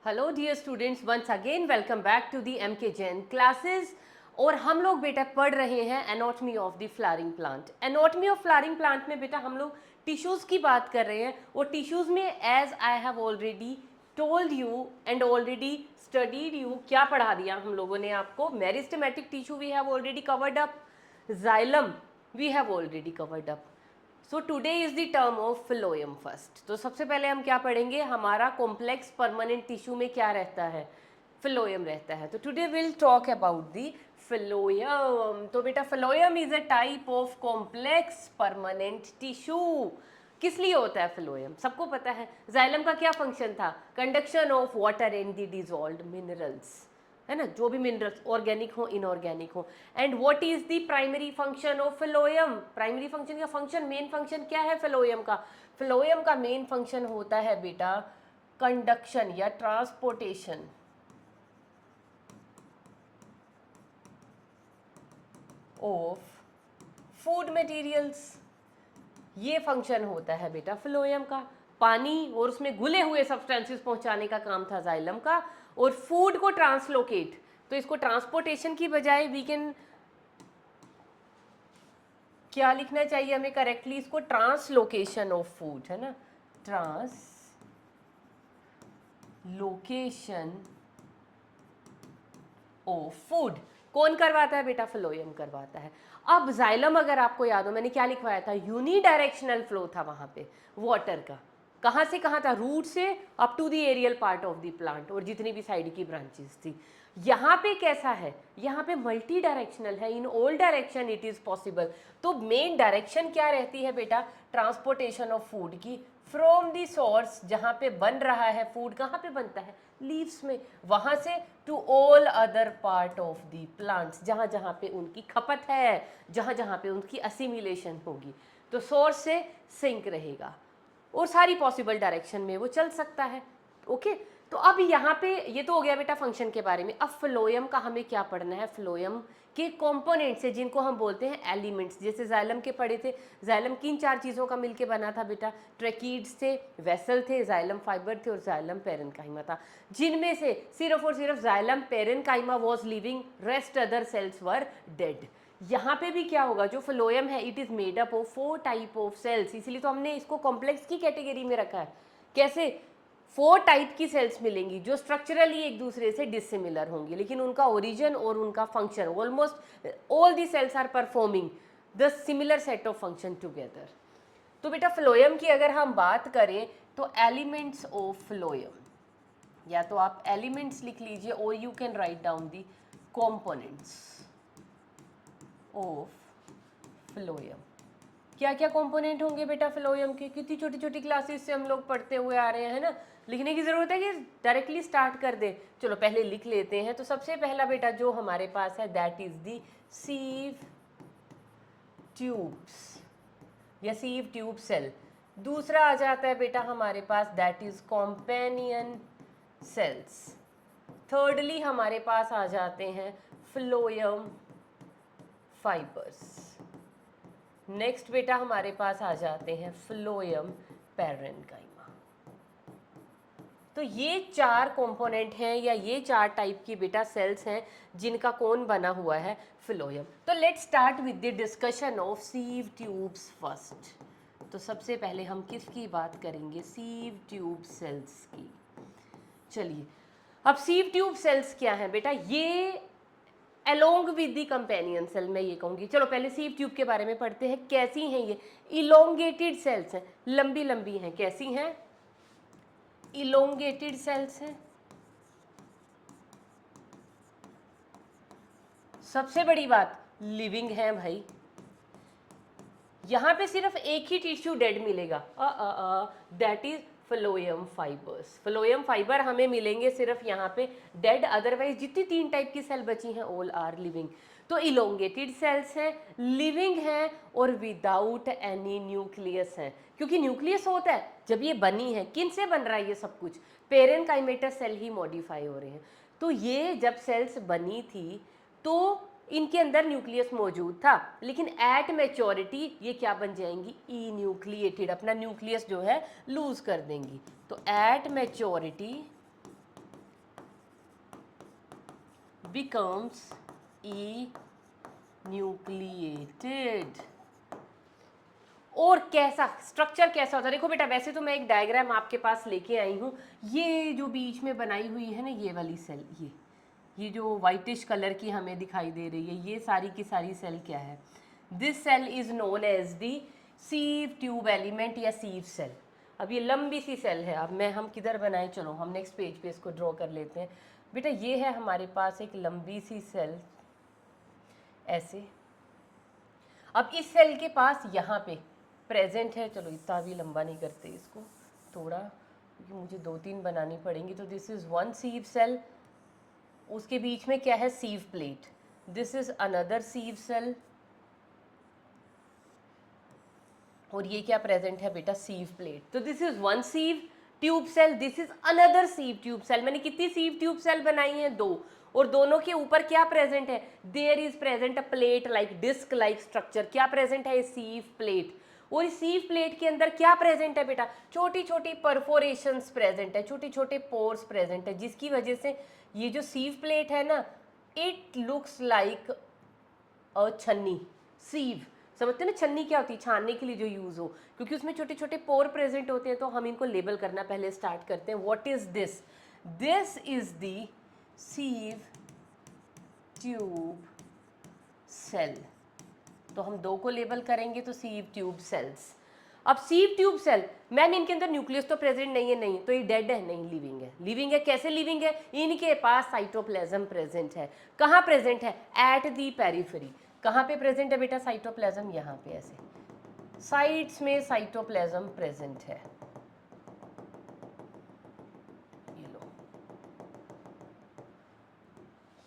Hello dear students, once again welcome back to the MK Jain classes. और हम लोग बेटा पढ़ रहे हैं anatomy of the flowering plant. Anatomy of flowering plant में बेटा हम लोग टिश्यूज की बात कर रहे हैं। और टिश्यूज में as I have already told you and already studied you, क्या पढ़ा दिया हम लोगों ने आपको? Meristematic tissue we have already covered up, xylem we have already covered up. So today is the term of phloem first. तो सबसे पहले हम क्या पढ़ेंगे? हमारा कॉम्प्लेक्स परमानेंट टिश्यू में क्या रहता है? फिलोयम रहता है। तो today will talk about the phloem. तो बेटा phloem is a type of complex permanent tissue. किस लिए होता है फिलोयम? सबको पता है। जाइलम का क्या फंक्शन था? Conduction of water and the dissolved minerals, है ना, जो भी मिनरल्स ऑर्गेनिक हो इनऑर्गेनिक हो। And what is the primary function of phloem? Primary function का फंक्शन, मेन फंक्शन क्या है फिलोयम का? फिलोयम का मेन फंक्शन होता है बेटा कंडक्शन या ट्रांसपोर्टेशन ऑफ फूड मटेरियल्स। ये फंक्शन होता है बेटा फिलोयम का। पानी और उसमें घुले हुए सब्सटेंसेस पहुंचाने का काम था जाइलम का, और फूड को ट्रांसलोकेट। तो इसको ट्रांसपोर्टेशन की बजाय वी कैन क्या लिखना चाहिए हमें करेक्टली? इसको ट्रांसलोकेशन ऑफ फूड, है ना, ट्रांसलोकेशन ऑफ फूड। कौन करवाता है बेटा? फिलोयम करवाता है। अब जाइलम अगर आपको याद हो, मैंने क्या लिखवाया था? यूनिडायरेक्शनल फ्लो था वहां पे वाटर का। कहाँ से कहाँ था? रूट से up to the aerial part of the plant, और जितनी भी साइड की ब्रांचेस थी। यहाँ पे कैसा है? यहाँ पे मल्टी डायरेक्शनल है। In all direction it is possible. तो मेन डायरेक्शन क्या रहती है बेटा? ट्रांसपोर्टेशन ऑफ फूड की फ्रॉम दी सोर्स, जहाँ पे बन रहा है फूड। कहाँ पे बनता है? लीव्स में। वहाँ से to all other part of the plants, जहाँ जहाँ पे उनकी खपत है, जहाँ जहाँ पे उनकी असिमिलेशन होगी। तो सोर्स से सिंक रहेगा और सारी पॉसिबल डायरेक्शन में वो चल सकता है। ओके, तो अब यहाँ पे ये तो हो गया बेटा फंक्शन के बारे में। अब फ्लोयम का हमें क्या पढ़ना है? फ्लोयम के कंपोनेंट्स है जिनको हम बोलते हैं एलिमेंट्स। जैसे जाइलम के पढ़े थे, जाइलम किन चार चीज़ों का मिलके बना था बेटा? ट्रैकीड्स थे, वेसल थे, जाइलम फाइबर थे और जाइलम पेरेन्काइमा था। जिनमें से सिर्फ और सिर्फ xylem parenchyma was living, rest other cells were dead. यहाँ पे भी क्या होगा? जो फ्लोयम है it is made up of 4 type of cells, इसलिए तो हमने इसको कॉम्प्लेक्स की कैटेगरी में रखा है। कैसे? 4 टाइप की सेल्स मिलेंगी जो स्ट्रक्चरली एक दूसरे से डिसिमिलर होंगी, लेकिन उनका ओरिजिन और उनका function almost all the cells are performing the similar set of function together. तो बेटा फ्लोयम की अगर हम बात करें तो एलिमेंट्स ऑफ फ्लोयम, या तो आप एलिमेंट्स लिख लीजिए और you can write down the components of phloem. क्या क्या कंपोनेंट होंगे बेटा फ्लोयम के? कितनी छोटी छोटी क्लासेस से हम लोग पढ़ते हुए आ रहे हैं, है ना। लिखने की जरूरत है कि डायरेक्टली स्टार्ट कर दे? चलो पहले लिख लेते हैं। तो सबसे पहला बेटा जो हमारे पास है that is the sieve tubes या सीव ट्यूब सेल। दूसरा आ जाता है बेटा हमारे पास that is companion cells. Thirdly हमारे पास आ जाते हैं फ्लोयम फाइबर्स। नेक्स्ट बेटा हमारे पास आ जाते हैं फ्लोयम पेरेन्काइमा। तो ये 4 कंपोनेंट हैं या ये 4 टाइप की बेटा सेल्स हैं जिनका कौन बना हुआ है? फ्लोयम। तो let's start with the discussion of sieve tubes first. तो सबसे पहले हम किसकी बात करेंगे? सीव ट्यूब सेल्स की। चलिए, अब सीव ट्यूब सेल्स क्या है बेटा? ये along with the companion cell मैं ये कहूँगी। चलो पहले सीव ट्यूब के बारे में पढ़ते हैं। कैसी हैं ये? इलोंगेटेड सेल्स हैं, लंबी लंबी हैं। कैसी हैं? इलोंगेटेड सेल्स हैं। सबसे बड़ी बात, लिविंग है भाई। यहाँ पे सिर्फ एक ही टिश्यू डेड मिलेगा, that is phloem fibres. Phloem fibre हमें मिलेंगे सिर्फ यहाँ पे डेड, अदरवाइज जितनी 3 टाइप की सेल बची हैं ऑल आर लिविंग। तो इलोंगेटेड सेल्स हैं, लिविंग हैं और विदाउट एनी न्यूक्लियस हैं। क्योंकि न्यूक्लियस होता है जब ये बनी है। किन से बन रहा है ये सब कुछ? पेरेन्काइमेटस सेल ही मॉडिफाई हो रहे हैं। तो ये जब सेल्स बनी थी तो इनके अंदर न्यूक्लियस मौजूद था, लेकिन एट मैच्योरिटी ये क्या बन जाएंगी? ई न्यूक्लिएटेड। अपना न्यूक्लियस जो है लूज कर देंगी। तो एट मैच्योरिटी becomes enucleated। और कैसा स्ट्रक्चर कैसा होता है, देखो बेटा वैसे तो मैं एक डायग्राम आपके पास लेके आई हूँ। ये जो बीच में बनाई हुई है ना ये वाली सेल, ये जो वाइटिश कलर की हमें दिखाई दे रही है, ये सारी की सारी सेल क्या है? This cell is known as the sieve tube element या सीव सेल। अब ये लंबी सी सेल है। अब हम किधर बनाएं, चलो हम नेक्स्ट पेज पे इसको ड्रॉ कर लेते हैं। बेटा ये है हमारे पास एक लंबी सी सेल ऐसे। अब इस सेल के पास यहाँ पे प्रेजेंट है, चलो इतना भी लंबा नहीं करते इसको थोड़ा, क्योंकि मुझे 2-3 बनानी पड़ेंगी। तो this is one sieve cell, उसके बीच में क्या है? Sieve plate. This is another sieve cell, और ये क्या प्रेजेंट है बेटा? Sieve plate. तो this is one sieve tube cell, this is another sieve tube cell. मैंने कितनी सीव ट्यूब सेल बनाई है? 2। और दोनों के ऊपर क्या प्रेजेंट है? There is present a plate like disc like structure. क्या प्रेजेंट है? Sieve plate. और इस सीव प्लेट के अंदर क्या प्रेजेंट है बेटा? छोटी छोटी परफोरेशंस प्रेजेंट है, छोटे छोटे पोर्स प्रेजेंट है, जिसकी वजह से ये जो सीव प्लेट है ना, इट लुक्स लाइक अ छन्नी। सीव समझते हैं ना, छन्नी क्या होती है? छानने के लिए जो यूज हो, क्योंकि उसमें छोटे छोटे पोर प्रेजेंट होते हैं। तो हम इनको लेबल करना पहले स्टार्ट करते हैं। What is this? This is the sieve tube cell. तो हम 2 को लेबल करेंगे तो सीव ट्यूब सेल्स। अब सीव ट्यूब सेल, मैन इनके अंदर न्यूक्लियस तो प्रेजेंट नहीं है, नहीं तो ये डेड है, नहीं लिविंग है। लिविंग है, कैसे लिविंग है? इनके पास साइटोप्लाज्म प्रेजेंट है। कहाँ प्रेजेंट है? At the periphery. कहाँ पे प्रेजेंट है बेटा साइटोप्लाज्म? यहाँ पे ऐसे साइड्स में साइटोप्लाज्म प्रेजेंट है। ये लो,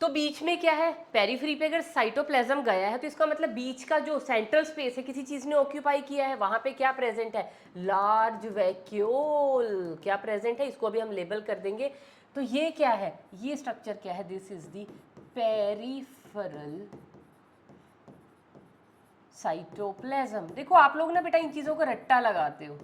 तो बीच में क्या है? पेरिफेरी पे अगर साइटोप्लाज्म गया है तो इसका मतलब बीच का जो सेंट्रल स्पेस है किसी चीज ने ऑक्यूपाई किया है। वहां पे क्या प्रेजेंट है? Large vacuole. क्या प्रेजेंट है? इसको अभी हम लेबल कर देंगे। तो ये क्या है? ये स्ट्रक्चर क्या है? This is the peripheral cytoplasm. देखो आप लोग ना बेटा इन चीज़ों को रट्टा लगाते हो,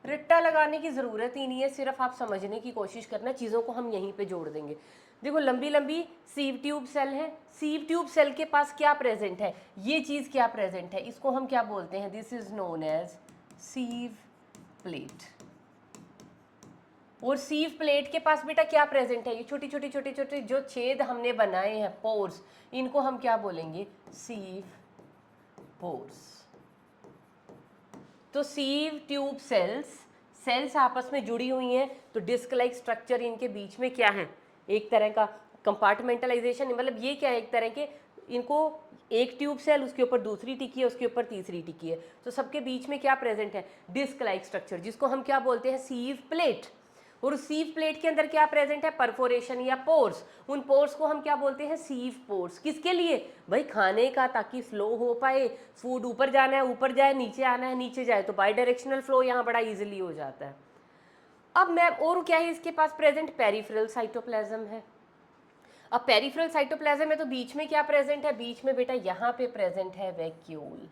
रट्टा लगाने की ज़रूरत ही नहीं है, सिर्फ आप समझने की कोशिश करना। चीज़ों को हम यहीं पे जोड़ देंगे। देखो लंबी लंबी सीव ट्यूब सेल है। सीव ट्यूब सेल के पास क्या प्रेजेंट है? ये चीज़ क्या प्रेजेंट है? इसको हम क्या बोलते हैं? This is known as sieve plate. और सीव प्लेट के पास बेटा क्या प्रेजेंट है? ये छोटी छोटी छोटे छोटे जो छेद हमने बनाए हैं, पोर्स, इनको हम क्या बोलेंगे? सीव पोर्स। तो सीव ट्यूब सेल्स आपस में जुड़ी हुई हैं, तो डिस्क लाइक स्ट्रक्चर इनके बीच में क्या है? एक तरह का कंपार्टमेंटलाइजेशन। मतलब ये क्या है? एक तरह के, इनको एक ट्यूब सेल, उसके ऊपर दूसरी टिकी है, उसके ऊपर तीसरी टिकी है, तो सबके बीच में क्या प्रेजेंट है? डिस्क लाइक स्ट्रक्चर, जिसको हम क्या बोलते हैं? सीव प्लेट। और उस सीव प्लेट के अंदर क्या प्रेजेंट है? परफोरेशन या पोर्स। उन पोर्स को हम क्या बोलते हैं? सीव पोर्स। किसके लिए? भाई खाने का, ताकि फ्लो हो पाए। फूड ऊपर जाना है ऊपर जाए, नीचे आना है नीचे जाए, तो बाई डायरेक्शनल फ्लो यहाँ बड़ा इजीली हो जाता है। अब मैम और क्या है इसके पास प्रेजेंट? पेरिफेरल साइटोप्लाज्म है। अब पेरिफेरल साइटोप्लाज्म है तो बीच में क्या प्रेजेंट है? बीच में बेटा यहाँ पे प्रेजेंट है वैक्यूल।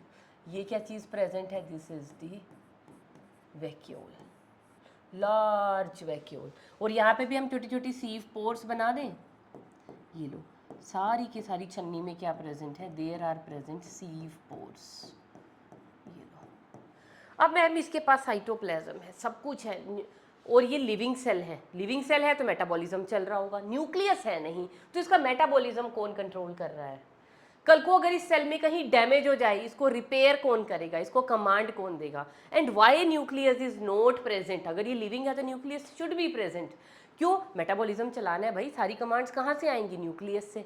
ये क्या चीज प्रेजेंट है? This is the vacuole, large vacuole. और यहाँ पे भी हम छोटी छोटी सीव पोर्स बना दें। ये लो, सारी की सारी छन्नी में क्या प्रेजेंट है? There are present sieve pores. ये लो, अब मैम इसके पास साइटोप्लाज्म है, सब कुछ है, और ये लिविंग सेल है। लिविंग सेल है तो मेटाबॉलिज्म चल रहा होगा। न्यूक्लियस है नहीं, तो इसका मेटाबॉलिज्म कौन कंट्रोल कर रहा है? कल को अगर इस सेल में कहीं डैमेज हो जाए, इसको रिपेयर कौन करेगा? इसको कमांड कौन देगा? And why nucleus is not present? अगर ये लिविंग है तो न्यूक्लियस शुड बी प्रेजेंट। क्यों? मेटाबॉलिज्म चलाना है भाई, सारी कमांड्स कहाँ से आएंगी? न्यूक्लियस से।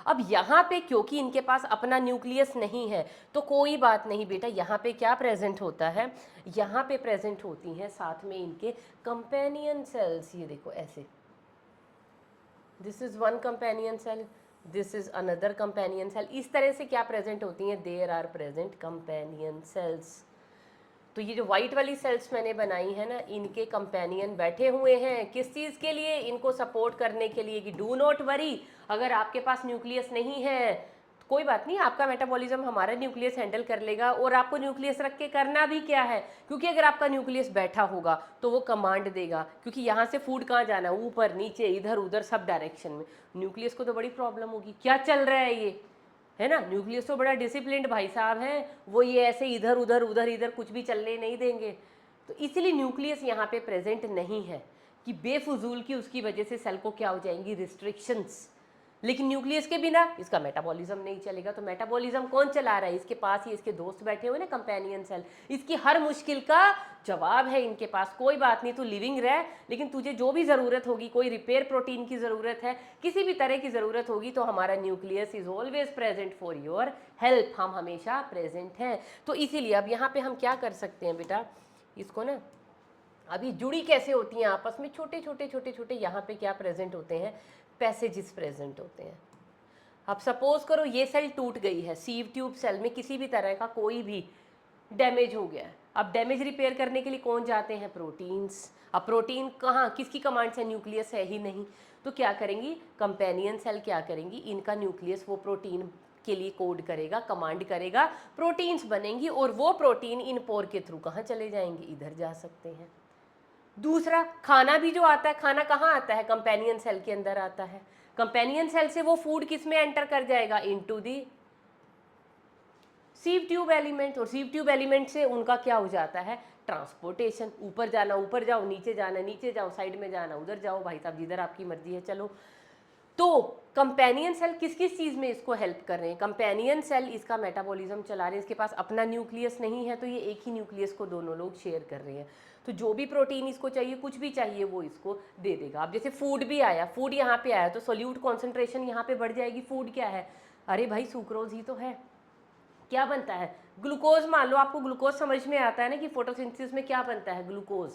अब यहाँ पे क्योंकि इनके पास अपना न्यूक्लियस नहीं है, तो कोई बात नहीं बेटा, यहाँ पे क्या प्रेजेंट होता है? यहाँ पे प्रेजेंट होती हैं साथ में इनके कंपेनियन सेल्स। ये देखो ऐसे, this is one companion cell, this is another companion cell. इस तरह से क्या प्रेजेंट होती हैं? There are present companion cells. तो ये जो व्हाइट वाली सेल्स मैंने बनाई है ना, इनके कंपेनियन बैठे हुए हैं। किस चीज़ के लिए? इनको सपोर्ट करने के लिए कि डू नॉट वरी, अगर आपके पास न्यूक्लियस नहीं है, कोई बात नहीं, आपका मेटाबॉलिज्म हमारा न्यूक्लियस हैंडल कर लेगा। और आपको न्यूक्लियस रख के करना भी क्या है, क्योंकि अगर आपका न्यूक्लियस बैठा होगा तो वो कमांड देगा, क्योंकि यहाँ से फूड कहाँ जाना है, ऊपर नीचे इधर उधर सब डायरेक्शन में। न्यूक्लियस को तो बड़ी प्रॉब्लम होगी, क्या चल रहा है ये, है ना। न्यूक्लियस तो बड़ा डिसिप्लिन्ड भाई साहब है, वो ये ऐसे इधर उधर कुछ भी चलने नहीं देंगे। तो इसीलिए न्यूक्लियस यहाँ पे प्रेजेंट नहीं है कि बेफजूल की उसकी वजह से सेल को क्या हो जाएंगी, रिस्ट्रिक्शंस। लेकिन न्यूक्लियस के बिना इसका मेटाबॉलिज्म नहीं चलेगा। तो मेटाबॉलिज्म कौन चला रहा है, इसके पास ही इसके दोस्त बैठे हुए ना, कंपेनियन सेल। इसकी हर मुश्किल का जवाब है इनके पास। कोई बात नहीं, तू लिविंग रह, लेकिन तुझे जो भी ज़रूरत होगी, कोई रिपेयर प्रोटीन की ज़रूरत है, किसी भी तरह की ज़रूरत होगी, तो हमारा nucleus is always present for your help. हम हमेशा प्रेजेंट हैं। तो इसीलिए अब यहाँ पे हम क्या कर सकते हैं बेटा, इसको ना अभी जुड़ी कैसे होती हैं आपस में, छोटे छोटे यहाँ पे क्या प्रेजेंट होते हैं, पैसेजेस प्रेजेंट होते हैं। अब सपोज करो ये सेल टूट गई है, सीव ट्यूब सेल में किसी भी तरह का कोई भी डैमेज हो गया है। अब डैमेज रिपेयर करने के लिए कौन जाते हैं, प्रोटीन्स। अब प्रोटीन कहाँ, किसकी कमांड से, न्यूक्लियस है ही नहीं, तो क्या करेंगी कंपेनियन सेल, क्या करेंगी, इनका न्यूक्लियस वो प्रोटीन के लिए कोड करेगा, कमांड करेगा, प्रोटीन्स बनेंगी, और वो प्रोटीन इन पोर के थ्रू कहाँ चले जाएंगे, इधर जा सकते हैं। दूसरा, खाना भी जो आता है, खाना कहाँ आता है, कंपेनियन सेल के अंदर आता है। कंपेनियन सेल से वो फूड किस में एंटर कर जाएगा, into the sieve tube element. और सीव ट्यूब एलिमेंट से उनका क्या हो जाता है, ट्रांसपोर्टेशन। ऊपर जाना ऊपर जाओ, नीचे जाना नीचे जाओ, साइड में जाना उधर जाओ, भाई साहब जिधर आपकी मर्जी है चलो। तो कंपेनियन सेल किस किस चीज़ में इसको हेल्प कर रहे हैं, कंपेनियन सेल इसका मेटाबॉलिज्म चला रहे हैं। इसके पास अपना न्यूक्लियस नहीं है, तो ये एक ही न्यूक्लियस को दोनों लोग शेयर कर रहे हैं। तो जो भी प्रोटीन इसको चाहिए, कुछ भी चाहिए, वो इसको दे देगा। अब जैसे फूड भी आया, फूड यहाँ पे आया, तो सोल्यूट कॉन्सेंट्रेशन यहाँ पे बढ़ जाएगी। फूड क्या है, अरे भाई सुक्रोज ही तो है। क्या बनता है, ग्लूकोज। मान लो आपको ग्लूकोज समझ में आता है ना कि फोटोसिंथेसिस में क्या बनता है, ग्लूकोज।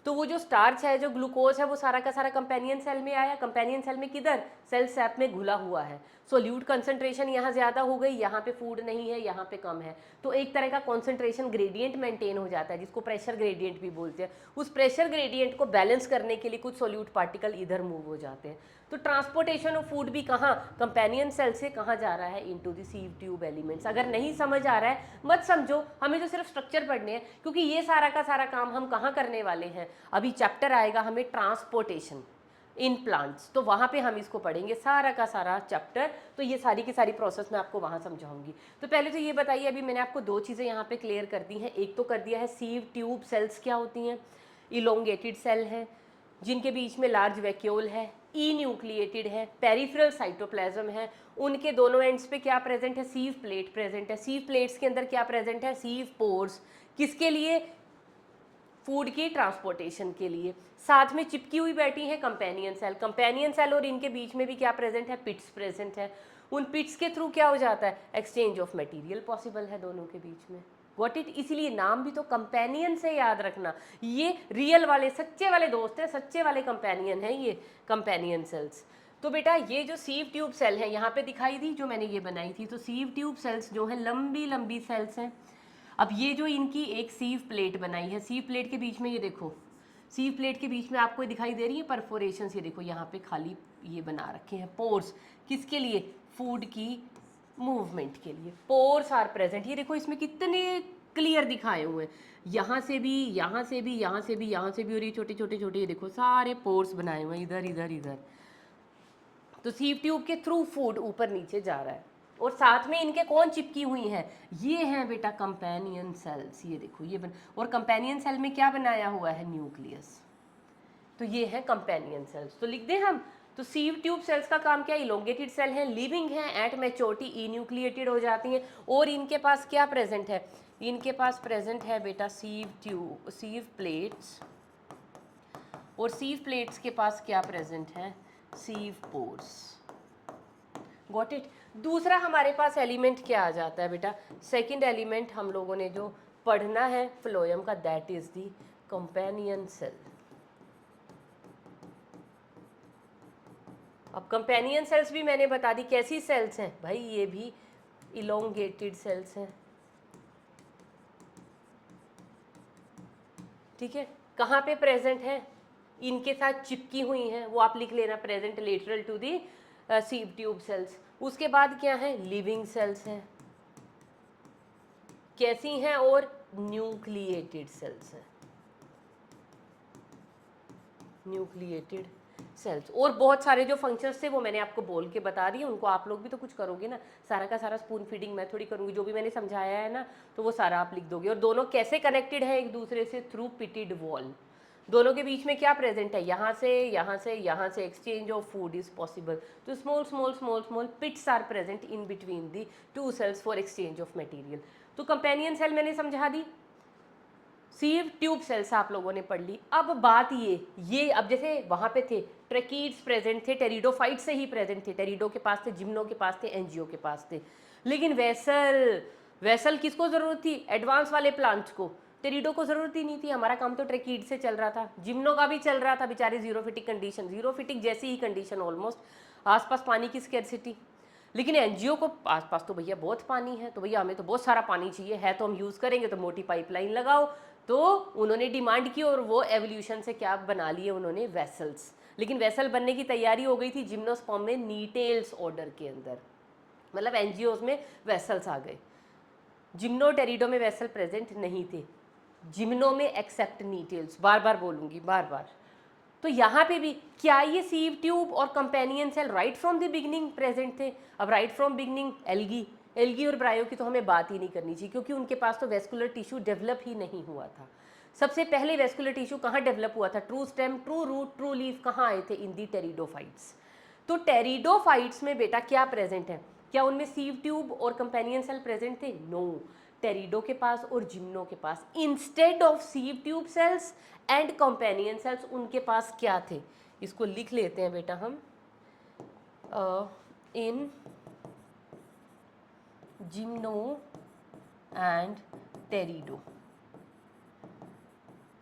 तो वो जो स्टार्च है, जो ग्लूकोज है, वो सारा का सारा कंपेनियन सेल में आया। कंपेनियन सेल में किधर, सेल सैप में घुला हुआ है। सोल्यूट कंसंट्रेशन यहाँ ज़्यादा हो गई, यहाँ पे फूड नहीं है, यहाँ पे कम है, तो एक तरह का कॉन्सेंट्रेशन ग्रेडियंट मेंटेन हो जाता है, जिसको प्रेशर ग्रेडियंट भी बोलते हैं। उस प्रेशर ग्रेडियंट को बैलेंस करने के लिए कुछ सोल्यूट पार्टिकल इधर मूव हो जाते हैं। तो ट्रांसपोर्टेशन ऑफ फूड भी कहाँ, कंपेनियन सेल से कहाँ जा रहा है, into the sieve tube elements. अगर नहीं समझ आ रहा है मत समझो, हमें तो सिर्फ स्ट्रक्चर पढ़ने हैं, क्योंकि ये सारा का सारा काम हम कहाँ करने वाले हैं, अभी चैप्टर आएगा हमें ट्रांसपोर्टेशन इन प्लांट्स, तो वहाँ पे हम इसको पढ़ेंगे सारा का सारा चैप्टर। तो ये सारी की सारी प्रोसेस मैं आपको वहाँ समझाऊंगी। तो पहले तो ये बताइए, अभी मैंने आपको दो चीज़ें यहाँ पे क्लियर कर दी हैं। एक तो कर दिया है सीव ट्यूब सेल्स क्या होती हैं, इलोंगेटेड सेल है जिनके बीच में लार्ज वैक्यूल है, ई न्यूक्लिएटेड है, पेरिफेरल साइटोप्लाज्म है, उनके दोनों एंड्स पे क्या प्रेजेंट है, सीव प्लेट प्रेजेंट है। सीव प्लेट्स के अंदर क्या प्रेजेंट है, सीव पोर्स, किसके लिए, फूड की ट्रांसपोर्टेशन के लिए। साथ में चिपकी हुई बैठी है कंपेनियन सेल। कंपेनियन सेल और इनके बीच में भी क्या प्रेजेंट है, पिट्स प्रेजेंट है। उन पिट्स के थ्रू क्या हो जाता है, एक्सचेंज ऑफ मटेरियल पॉसिबल है दोनों के बीच में। व्हाट इट, इसीलिए नाम भी तो कंपेनियन से याद रखना, ये रियल वाले सच्चे वाले दोस्त हैं, सच्चे वाले कंपेनियन हैं ये कंपेनियन सेल्स। तो बेटा ये जो सीव ट्यूब सेल है यहाँ पे दिखाई दी, जो मैंने ये बनाई थी, तो सीव ट्यूब सेल्स जो है लंबी लंबी सेल्स हैं। अब ये जो इनकी एक सीव प्लेट बनाई है, सीव प्लेट के बीच में ये देखो, सीव प्लेट के बीच में आपको दिखाई दे रही है परफोरेशन, ये देखो यहाँ पे खाली ये बना रखे हैं पोर्स, किसके लिए, फूड की मूवमेंट के लिए। पोर्स आर प्रेजेंट, ये देखो इसमें कितने क्लियर दिखाए हुए हैं, यहाँ से भी यहाँ से भी यहाँ से भी यहाँ से भी, और ये छोटे छोटे छोटे ये देखो सारे पोर्स बनाए हुए हैं इधर इधर इधर। तो सीव ट्यूब के थ्रू फूड ऊपर नीचे जा रहा है। और साथ में इनके कौन चिपकी हुई हैं, ये हैं बेटा कंपेनियन सेल्स, ये देखो ये और कंपेनियन सेल में क्या बनाया हुआ है, न्यूक्लियस। तो ये है कंपेनियन सेल्स। तो लिख दें हम, तो सीव ट्यूब सेल्स का काम क्या, इलोंगेटेड सेल हैं, लिविंग हैं, एट मैच्योरिटी ई न्यूक्लिएटेड हो जाती हैं। और इनके पास क्या प्रेजेंट है, इनके पास प्रेजेंट है बेटा सीव ट्यूब, सीव प्लेट्स, और सीव प्लेट्स के पास क्या प्रेजेंट है, सीव पोर्स। Got it. दूसरा हमारे पास एलिमेंट क्या आ जाता है बेटा, सेकंड एलिमेंट हम लोगों ने जो पढ़ना है फ्लोएम का, that is the companion cell. अब कंपेनियन सेल्स भी मैंने बता दी कैसी सेल्स हैं भाई, ये भी इलोंगेटेड सेल्स हैं, ठीक है। कहाँ पे प्रेजेंट है, इनके साथ चिपकी हुई हैं, वो आप लिख लेना, present lateral to the sieve tube cells. उसके बाद क्या है, लिविंग सेल्स हैं, कैसी हैं, और न्यूक्लिएटेड सेल्स हैं, न्यूक्लिएटेड सेल्स। और बहुत सारे जो फंक्शंस थे वो मैंने आपको बोल के बता दिए, उनको आप लोग भी तो कुछ करोगे ना, सारा का सारा स्पून फीडिंग मैं थोड़ी करूँगी, जो भी मैंने समझाया है ना तो वो सारा आप लिख दोगे। और दोनों कैसे कनेक्टेड है एक दूसरे से, थ्रू पिटेड वॉल। दोनों के बीच में क्या प्रेजेंट है, यहाँ से यहाँ से यहाँ से exchange of food is possible. तो small small small small pits are present in between the two cells for exchange of material. तो कंपेनियन सेल मैंने समझा दी, सीव ट्यूब सेल्स आप लोगों ने पढ़ ली। अब बात ये अब जैसे वहां पे थे ट्रेकीड्स प्रेजेंट थे, टेरिडोफाइट से ही प्रेजेंट थे, टेरिडो के पास थे, जिम्नो के पास थे, एंजियो के पास थे। लेकिन वेसल किसको जरूरत थी, एडवांस वाले प्लांट्स को। टेरिडो को जरूरत ही नहीं थी, हमारा काम तो ट्रेकीड से चल रहा था, जिम्नो का भी चल रहा था, बेचारे जीरोफिटिक कंडीशन, जीरोफिटिक जैसी ही कंडीशन ऑलमोस्ट, आसपास पानी की स्कैर्सिटी। लेकिन एनजीओ को आसपास तो भैया बहुत पानी है, तो भैया हमें तो बहुत सारा पानी चाहिए है, तो हम यूज़ करेंगे, तो मोटी पाइपलाइन लगाओ। तो उन्होंने डिमांड की और वो एवोल्यूशन से क्या बना लिए उन्होंने, वेसल्स। लेकिन वेसल बनने की तैयारी हो गई थी जिम्नोस्पर्म में नीटेल्स ऑर्डर के अंदर, मतलब एनजीओज में वेसल्स आ गए। जिम्नोटेरिडो में वेसल प्रेजेंट नहीं थे, जिम्नो में एक्सेप्ट नीटेल्स, बार बार बोलूँगी बार बार। तो यहाँ पे भी क्या ये सीव ट्यूब और companion cell right from the beginning present थे। अब राइट फ्रॉम बिगिनिंग एल्गी और ब्रायो की तो हमें बात ही नहीं करनी चाहिए, क्योंकि उनके पास तो वेस्कुलर टिश्यू डेवलप ही नहीं हुआ था। सबसे पहले वेस्कुलर टिश्यू कहाँ डेवलप हुआ था, true stem, true root, true leaf कहाँ आए थे, इन दी टेरिडोफाइट्स। तो टेरिडोफाइट्स में बेटा क्या प्रेजेंट है, क्या उनमें सीव ट्यूब और कंपेनियन सेल प्रेजेंट थे, नो। टेरिडो के पास और जिम्नो के पास instead of sieve tube cells and companion cells उनके पास क्या थे, इसको लिख लेते हैं बेटा हम, इन जिम्नो एंड टेरिडो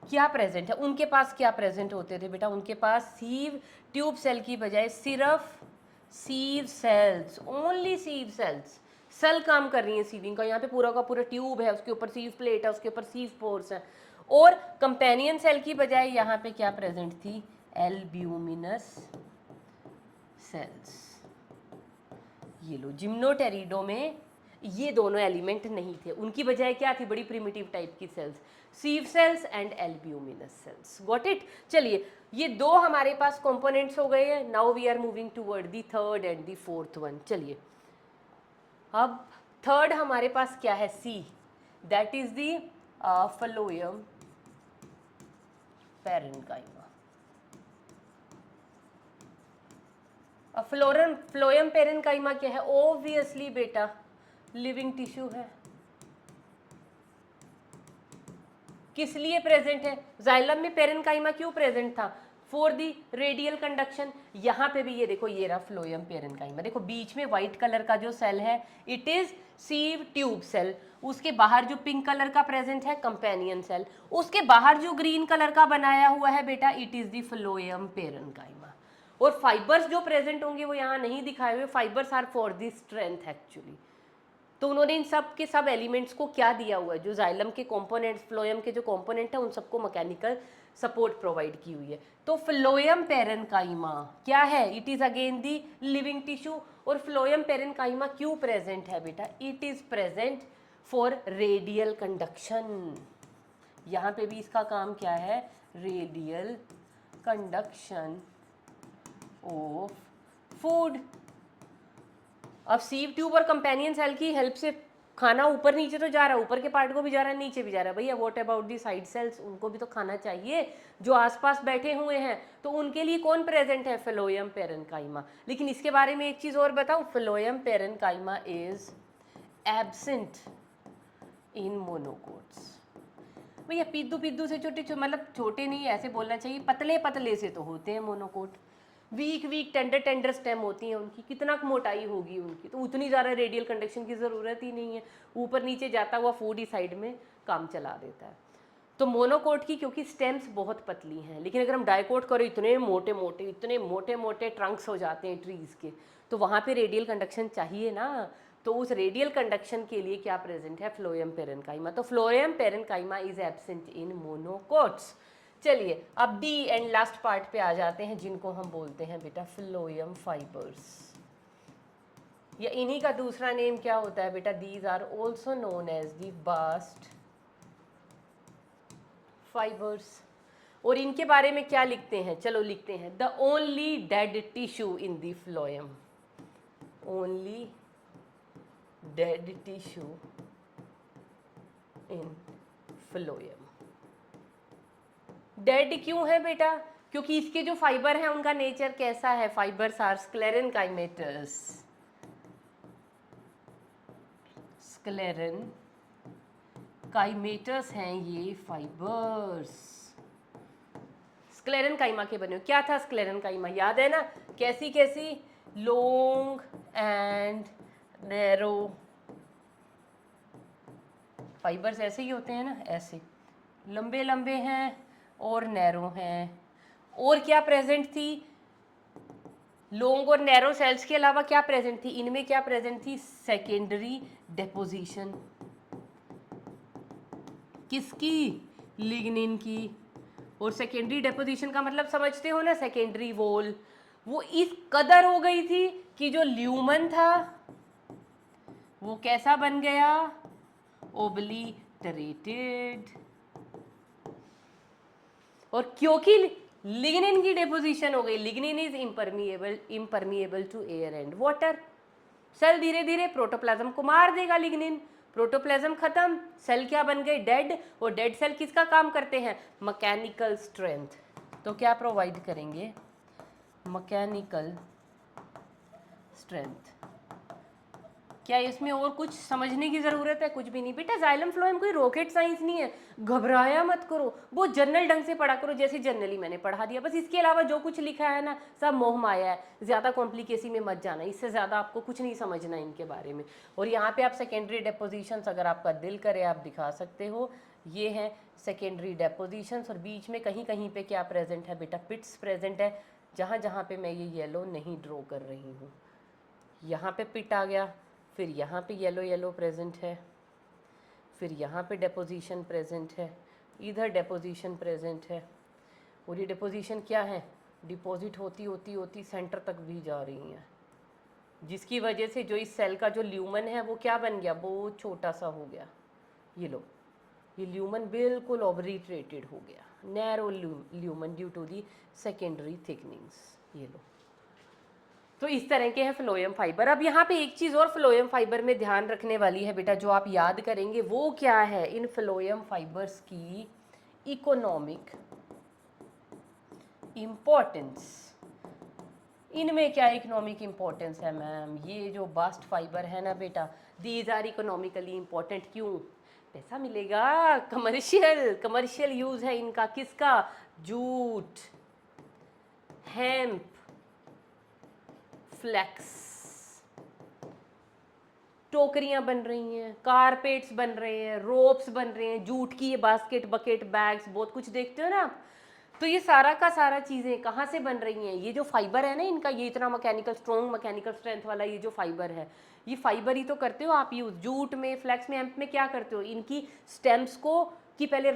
क्या प्रेजेंट है, उनके पास क्या प्रेजेंट होते थे बेटा, उनके पास सीव ट्यूब सेल की बजाय सिर्फ सीव सेल्स, ओनली सीव सेल्स। सेल काम कर रही है सीविंग का, यहाँ पे पूरा का पूरा ट्यूब है, उसके ऊपर सीव प्लेट है, उसके ऊपर सीव पोर्स है। और कंपेनियन सेल की बजाय यहाँ पे क्या प्रेजेंट थी, एल्ब्यूमिनस सेल्स। ये लो, जिम्नोटेरिडो में ये दोनों एलिमेंट नहीं थे, उनकी बजाय क्या थी, बड़ी प्रिमिटिव टाइप की cells, sieve cells and albuminous cells. Got it. चलिए ये दो हमारे पास कंपोनेंट्स हो गए हैं, now we are moving toward the third and the fourth one. चलिए अब थर्ड हमारे पास क्या है, see, that is the phloem parenchyma. Phloem parenchyma क्या है, ऑब्वियसली बेटा लिविंग टिश्यू है। किस लिए प्रेजेंट है, जाइलम में पैरेन्काइमा क्यों प्रेजेंट था, फॉर दी रेडियल कंडक्शन। यहाँ पे भी ये देखो, ये रहा फ्लोएम पैरेन्काइमा, देखो बीच में व्हाइट कलर का जो सेल है it is sieve tube cell, उसके बाहर जो पिंक कलर का प्रेजेंट है कंपेनियन सेल, उसके बाहर जो ग्रीन कलर का बनाया हुआ है बेटा it is the phloem parenchyma. और फाइबर्स जो प्रेजेंट होंगे वो यहाँ नहीं दिखाए हुए, fibres are for the strength actually. तो उन्होंने इन सब के सब एलिमेंट्स को क्या दिया हुआ है, जो जाइलम के कंपोनेंट्स, फ्लोएम के जो कंपोनेंट है उन सबको मैकेनिकल सपोर्ट प्रोवाइड की हुई है। तो फ्लोएम पैरेन्काइमा क्या है, it is again the living tissue. और फ्लोएम पैरेन्काइमा क्यों प्रेजेंट है बेटा, it is present for radial conduction. यहाँ पे भी इसका काम क्या है, रेडियल कंडक्शन ऑफ फूड। अब सीव ट्यूब और कंपेनियन सेल की हेल्प से खाना ऊपर नीचे तो जा रहा है, ऊपर के पार्ट को भी जा रहा है, नीचे भी जा रहा है, भैया what about the side cells, उनको भी तो खाना चाहिए जो आसपास बैठे हुए हैं। तो उनके लिए कौन प्रेजेंट है, फ्लोएम पैरेन्काइमा। लेकिन इसके बारे में एक चीज़ और बताऊं, phloem parenchyma is absent in monocots. भैया पिद्दू पिद्दू से छोटे मतलब छोटे नहीं, ऐसे बोलना चाहिए, पतले पतले से तो होते हैं monocot, weak weak tender tender stem होती हैं उनकी, कितना मोटाई होगी उनकी, तो उतनी ज़्यादा रेडियल कंडक्शन की ज़रूरत ही नहीं है, ऊपर नीचे जाता हुआ फूड ही साइड में काम चला देता है। तो मोनोकोट की क्योंकि स्टेम्स बहुत पतली हैं, लेकिन अगर हम डाइकोट करें इतने मोटे मोटे, इतने मोटे मोटे ट्रंक्स हो जाते हैं ट्रीज़ के, तो वहाँ पे रेडियल कंडक्शन चाहिए ना। तो उस रेडियल कंडक्शन के लिए क्या प्रेजेंट है, फ्लोएम पैरेन्काइमा। तो phloem parenchyma is absent in monocots. चलिए अब डी एंड लास्ट पार्ट पे आ जाते हैं, जिनको हम बोलते हैं बेटा फ्लोएम फाइबर्स, या इन्हीं का दूसरा नेम क्या होता है बेटा, these are also known as the bast fibres. और इनके बारे में क्या लिखते हैं, चलो लिखते हैं, the only dead tissue in the phloem, only dead tissue in phloem. Dead क्यों है बेटा, क्योंकि इसके जो फाइबर हैं उनका नेचर कैसा है, फाइबर्स आर स्क्लेरन काइमेटस, स्क्लेरन काइमेटस हैं ये फाइबर्स, स्क्लेरन काइमा के बने हो। क्या था स्क्लेरन काइमा, याद है ना, कैसी कैसी, लॉन्ग एंड नैरो, फाइबर्स ऐसे ही होते हैं ना, ऐसे लंबे लंबे हैं और नैरो हैं। और क्या प्रेजेंट थी, लॉन्ग और नैरो सेल्स के अलावा क्या प्रेजेंट थी, इनमें क्या प्रेजेंट थी, सेकेंडरी डेपोजिशन, किसकी, लिग्निन की। और सेकेंडरी डेपोजिशन का मतलब समझते हो ना, सेकेंडरी वॉल, वो इस कदर हो गई थी कि जो ल्यूमन था वो कैसा बन गया, ओब्लिटरेटेड। और क्योंकि लिग्निन की डेपोजिशन हो गई, lignin is impermeable to air and water, cell धीरे धीरे प्रोटोप्लाज्म को मार देगा लिग्निन, प्रोटोप्लाज्म खत्म, सेल क्या बन गई, डेड। और डेड सेल किसका काम करते हैं, मैकेनिकल स्ट्रेंथ, तो क्या प्रोवाइड करेंगे, मैकेनिकल स्ट्रेंथ। क्या इसमें और कुछ समझने की ज़रूरत है, कुछ भी नहीं बेटा, जाइलम फ्लोएम कोई रॉकेट साइंस नहीं है, घबराया मत करो, बहुत जनरल ढंग से पढ़ा करो, जैसे जनरली मैंने पढ़ा दिया बस। इसके अलावा जो कुछ लिखा है ना सब मोह माया है, ज़्यादा कॉम्प्लिकेसी में मत जाना, इससे ज़्यादा आपको कुछ नहीं समझना इनके बारे में। और यहाँ पे आप सेकेंडरी डेपोजिशंस अगर आपका दिल करे आप दिखा सकते हो, ये हैं सेकेंडरी डेपोजिशंस। और बीच में कहीं कहीं पे क्या प्रेजेंट है बेटा, पिट्स प्रेजेंट है, जहाँ जहाँ पे मैं ये येलो नहीं ड्रॉ कर रही हूँ, यहाँ पे पिट आ गया, फिर यहाँ पे येलो येलो प्रेजेंट है, फिर यहाँ पे डेपोजिशन प्रेजेंट है, इधर डेपोजिशन प्रेजेंट है। और ये डेपोजिशन क्या है, डिपॉजिट होती होती होती सेंटर तक भी जा रही हैं, जिसकी वजह से जो इस सेल का जो ल्यूमन है वो क्या बन गया, बहुत छोटा सा हो गया। ये लो, ये ल्यूमन बिल्कुल ओब्लिटरेटेड हो गया, narrow lumen due to the secondary thickenings. ये लो, तो इस तरह के हैं फ्लोएम फाइबर। अब यहाँ पे एक चीज़ और फ्लोएम फाइबर में ध्यान रखने वाली है बेटा, जो आप याद करेंगे वो क्या है, इन फ्लोएम फाइबर्स की इकोनॉमिक इम्पोर्टेंस। इनमें क्या इकोनॉमिक इम्पोर्टेंस है मैम, ये जो बास्ट फाइबर है ना बेटा, दीज आर इकोनॉमिकली इम्पोर्टेंट। क्यों, पैसा मिलेगा, कमर्शियल यूज़ है इनका, किसका, जूट, हेम्प, फ्लैक्स, टोकरियां बन रही हैं, कारपेट्स बन रहे हैं, रोप्स बन रहे हैं, जूट की ये बास्केट, बकेट, बैग्स, बहुत कुछ देखते हो ना आप। तो ये सारा का सारा चीज़ें कहाँ से बन रही हैं, ये जो फाइबर है ना इनका, ये इतना मैकेनिकल स्ट्रॉन्ग मैकेनिकल स्ट्रेंथ वाला ये जो फाइबर है, ये फाइबर ही तो करते हो आप यूज़। जूट में, फ्लैक्स में, हेम्प में क्या करते हो, इनकी स्टेम्स को कि पहले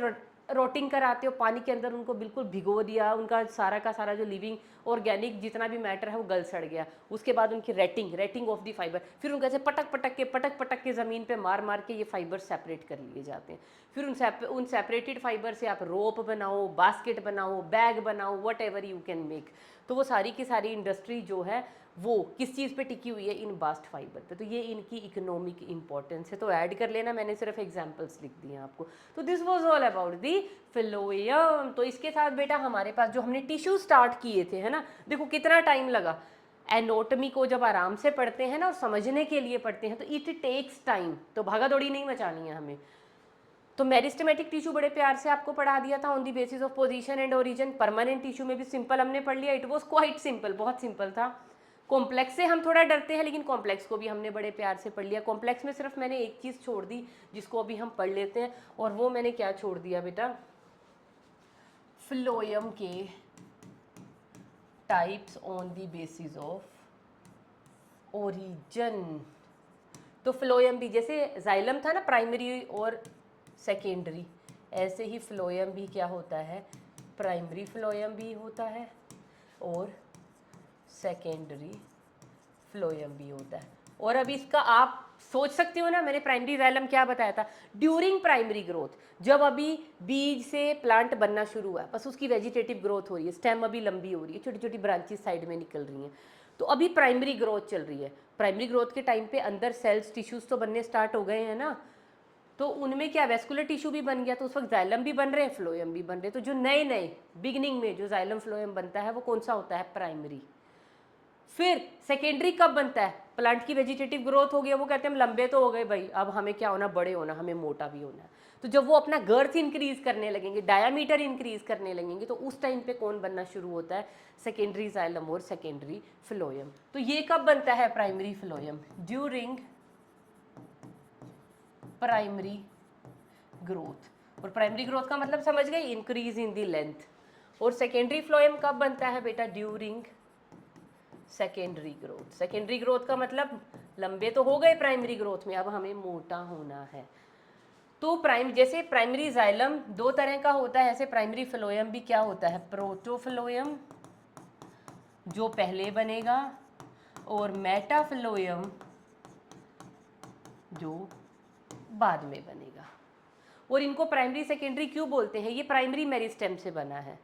रोटिंग कराते हो, पानी के अंदर उनको बिल्कुल भिगो दिया, उनका सारा का सारा जो लिविंग ऑर्गेनिक जितना भी मैटर है वो गल सड़ गया। उसके बाद उनकी रेटिंग ऑफ दी फाइबर, फिर उनको ऐसे पटक पटक के ज़मीन पे मार मार के ये फाइबर सेपरेट कर लिए जाते हैं। फिर उन सेपरेटेड फाइबर से आप रोप बनाओ, बास्केट बनाओ, बैग बनाओ, what ever you can make. तो वो सारी की सारी इंडस्ट्री जो है वो किस चीज़ पे टिकी हुई है, इन बास्ट फाइबर पे। तो ये इनकी इकोनॉमिक इंपॉर्टेंस है, तो ऐड कर लेना, मैंने सिर्फ एग्जांपल्स लिख दिए आपको। तो this was all about the phloem. तो इसके साथ बेटा हमारे पास जो हमने टिश्यू स्टार्ट किए थे, है ना, देखो कितना टाइम लगा। एनोटमी को जब आराम से पढ़ते हैं ना और समझने के लिए पढ़ते हैं तो इट टेक्स टाइम, तो भागा दौड़ी नहीं मचानी है हमें। तो मेरिस्टेमेटिक टिश्यू बड़े प्यार से आपको पढ़ा दिया था on the basis of position and origin. Permanent tissue में भी सिंपल हमने पढ़ लिया, इट वाज क्वाइट सिंपल, बहुत सिंपल था। कॉम्प्लेक्स से हम थोड़ा डरते हैं, लेकिन कॉम्प्लेक्स को भी हमने बड़े प्यार से पढ़ लिया। कॉम्प्लेक्स में सिर्फ मैंने एक चीज़ छोड़ दी जिसको अभी हम पढ़ लेते हैं, और वो मैंने क्या छोड़ दिया बेटा, फ्लोएम के types on the basis of origin. तो फ्लोएम भी जैसे जाइलम था ना प्राइमरी और सेकेंडरी, ऐसे ही फ्लोएम भी क्या होता है, प्राइमरी फ्लोएम भी होता है और सेकेंडरी फ्लोएम भी होता है। और अब इसका आप सोच सकते हो ना, मैंने प्राइमरी जाइलम क्या बताया था, ड्यूरिंग प्राइमरी ग्रोथ, जब अभी बीज से प्लांट बनना शुरू हुआ, बस उसकी वेजिटेटिव ग्रोथ हो रही है, स्टेम अभी लंबी हो रही है, छोटी छोटी ब्रांचेस साइड में निकल रही हैं, तो अभी प्राइमरी ग्रोथ चल रही है। प्राइमरी ग्रोथ के टाइम पे अंदर सेल्स टिश्यूज तो बनने स्टार्ट हो गए हैं ना, तो उनमें क्या वेस्कुलर टिश्यू भी बन गया, तो उस वक्त जाइलम भी बन रहे हैं, फ्लोएम भी बन रहे हैं। तो जो नए नए बिगिनिंग में जो जाइलम फ्लोएम बनता है वो कौन सा होता है, प्राइमरी। फिर सेकेंडरी कब बनता है, प्लांट की वेजिटेटिव ग्रोथ हो गई, वो कहते हैं हम लंबे तो हो गए भाई, अब हमें क्या होना, बड़े होना, हमें मोटा भी होना है। तो जब वो अपना गर्थ इंक्रीज करने लगेंगे, डायामीटर इंक्रीज करने लगेंगे, तो उस टाइम पे कौन बनना शुरू होता है, सेकेंडरी जाइलम और सेकेंडरी फ्लोएम। तो ये कब बनता है primary phloem, during primary growth. और प्राइमरी ग्रोथ का मतलब समझ गए, इंक्रीज इन दी लेंथ। और सेकेंडरी फ्लोएम कब बनता है बेटा, during secondary growth. Secondary growth का मतलब लंबे तो हो गए प्राइमरी ग्रोथ में, अब हमें मोटा होना है। तो जैसे प्राइमरी जाइलम दो तरह का होता है, ऐसे प्राइमरी फ्लोएम भी क्या होता है, प्रोटोफ्लोएम जो पहले बनेगा और मेटाफ्लोएम जो बाद में बनेगा। और इनको प्राइमरी सेकेंडरी क्यों बोलते हैं, ये प्राइमरी मेरिस्टेम से बना है,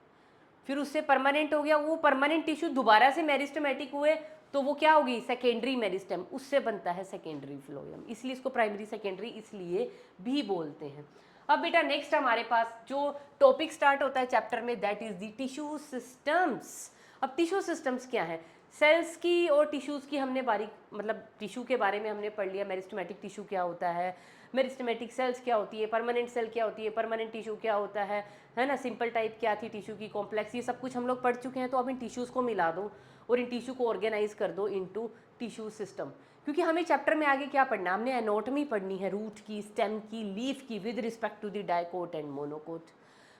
फिर उससे परमानेंट हो गया, वो परमानेंट टिश्यू दोबारा से मेरिस्टेमेटिक हुए तो वो क्या होगी, सेकेंडरी मेरिस्टेम, उससे बनता है सेकेंडरी फ्लोएम। इसलिए इसको प्राइमरी सेकेंडरी इसलिए भी बोलते हैं। अब बेटा नेक्स्ट हमारे पास जो टॉपिक स्टार्ट होता है चैप्टर में, that is the tissue systems. अब टिश्यू सिस्टम्स क्या है, सेल्स की और टिश्यूज़ की हमने बारीक, मतलब टिश्यू के बारे में हमने पढ़ लिया, मेरिस्टेमेटिक टिश्यू क्या होता है, मेरिस्टेमेटिक सेल्स क्या होती है, परमानेंट सेल क्या होती है, परमानेंट टिश्यू क्या होता है ना, सिंपल टाइप क्या थी टिश्यू की, कॉम्प्लेक्स, ये सब कुछ हम लोग पढ़ चुके हैं। तो अब इन टिश्यूज़ को मिला दो और इन टिश्यू को ऑर्गेनाइज कर दो इनटू टिश्यू सिस्टम। क्योंकि हमें चैप्टर में आगे क्या पढ़ना है, हमने एनाटॉमी पढ़नी है, रूट की, स्टेम की, लीफ की, with respect to the dicot and monocot.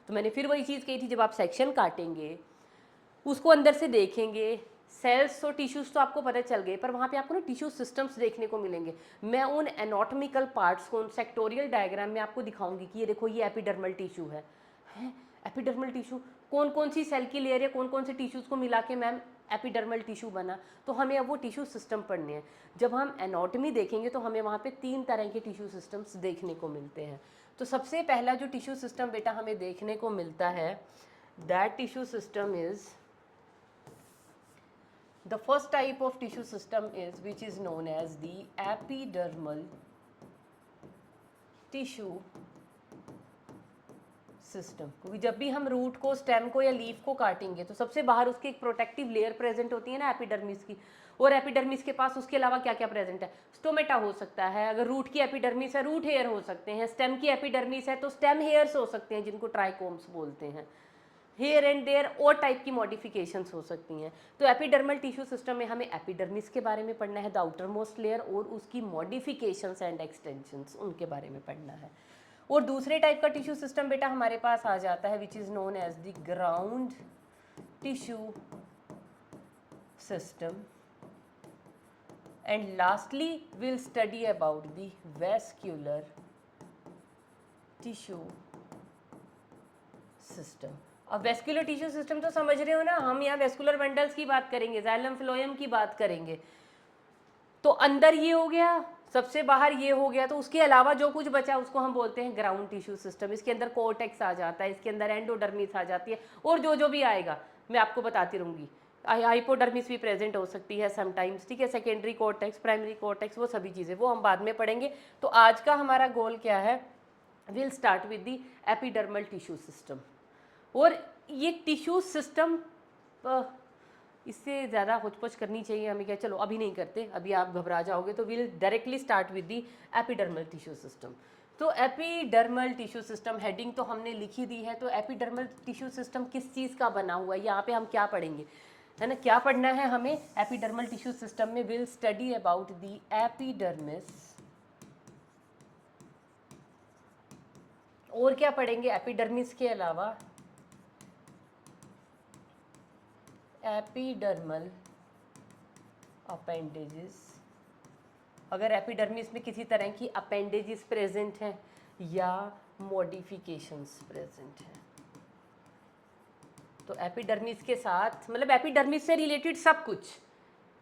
तो मैंने फिर वही चीज़ कही थी, जब आप सेक्शन काटेंगे उसको अंदर से देखेंगे, सेल्स और टिश्यूज तो आपको पता चल गए, पर वहाँ पे आपको ना टिश्यू सिस्टम्स देखने को मिलेंगे। मैं उन एनाटॉमिकल पार्ट्स को, उन सेक्टोरियल डायग्राम में आपको दिखाऊंगी कि ये देखो ये एपिडर्मल टिश्यू है, एपिडर्मल टिश्यू कौन कौन सी सेल की लेयर है, कौन कौन से टिश्यूज़ को मिला के मैम एपिडर्मल टिश्यू बना। तो हमें अब वो टिश्यू सिस्टम पढ़ने हैं। जब हम एनाटॉमी देखेंगे तो हमें वहाँ पे 3 तरह के टिश्यू सिस्टम्स देखने को मिलते हैं। तो सबसे पहला जो टिश्यू सिस्टम बेटा हमें देखने को मिलता है, that tissue system is, the first type of tissue system is which is known as the epidermal tissue system। क्योंकि जब भी हम रूट को, स्टेम को या लीफ को काटेंगे तो सबसे बाहर उसकी एक प्रोटेक्टिव लेयर प्रेजेंट होती है ना, एपिडर्मिस की। और एपिडर्मिस के पास उसके अलावा क्या क्या प्रेजेंट है, स्टोमेटा हो सकता है, अगर रूट की एपिडर्मिस है रूट हेयर हो सकते हैं, स्टेम की एपिडर्मिस है तो स्टेम हेयर्स हो सकते हैं जिनको ट्राइकोम्स बोलते हैं, हेयर एंड देयर और टाइप की मॉडिफिकेशंस हो सकती हैं। तो एपिडर्मल टिश्यू सिस्टम में हमें एपिडर्मिस के बारे में पढ़ना है, द आउटर मोस्ट लेयर, और उसकी मॉडिफिकेशंस एंड एक्सटेंशंस उनके बारे में पढ़ना है। और दूसरे टाइप का टिश्यू सिस्टम बेटा हमारे पास आ जाता है which is known as the ground tissue system. And lastly will study about the vascular tissue system. अब वेस्कुलर टिश्यू सिस्टम तो समझ रहे हो ना, हम यहाँ वेस्कुलर बंडल्स की बात करेंगे, जाइलम फ्लोएम की बात करेंगे। तो अंदर ये हो गया, सबसे बाहर ये हो गया, तो उसके अलावा जो कुछ बचा उसको हम बोलते हैं ग्राउंड टिश्यू सिस्टम। इसके अंदर कोर्टेक्स आ जाता है, इसके अंदर एंडोडर्मिस आ जाती है, और जो जो भी आएगा मैं आपको बताती रहूँगी। हाइपोडर्मिस भी प्रेजेंट हो सकती है समटाइम्स, ठीक है, सेकेंडरी कोर्टेक्स, प्राइमरी कोर्टेक्स, वो सभी चीज़ें वो हम बाद में पढ़ेंगे। तो आज का हमारा गोल क्या है, will start with the epidermal tissue system. और ये टिश्यू सिस्टम, इससे ज़्यादा होचपोच करनी चाहिए हमें क्या, चलो अभी नहीं करते, अभी आप घबरा जाओगे। तो will directly start with the epidermal tissue system. तो एपिडर्मल टिश्यू सिस्टम हेडिंग तो हमने लिखी दी है। तो एपिडर्मल टिश्यू सिस्टम किस चीज़ का बना हुआ है, यहाँ पे हम क्या पढ़ेंगे, है ना, क्या पढ़ना है हमें एपिडर्मल टिश्यू सिस्टम में, will study about the epidermis. और क्या पढ़ेंगे एपिडर्मिस के अलावा, एपिडर्मल अपेंडेजेस, अगर एपिडर्मिस में किसी तरह की अपेंडेजेस प्रेजेंट हैं या मॉडिफिकेशंस प्रेजेंट हैं। तो एपिडर्मिस के साथ मतलब एपिडर्मिस से रिलेटेड सब कुछ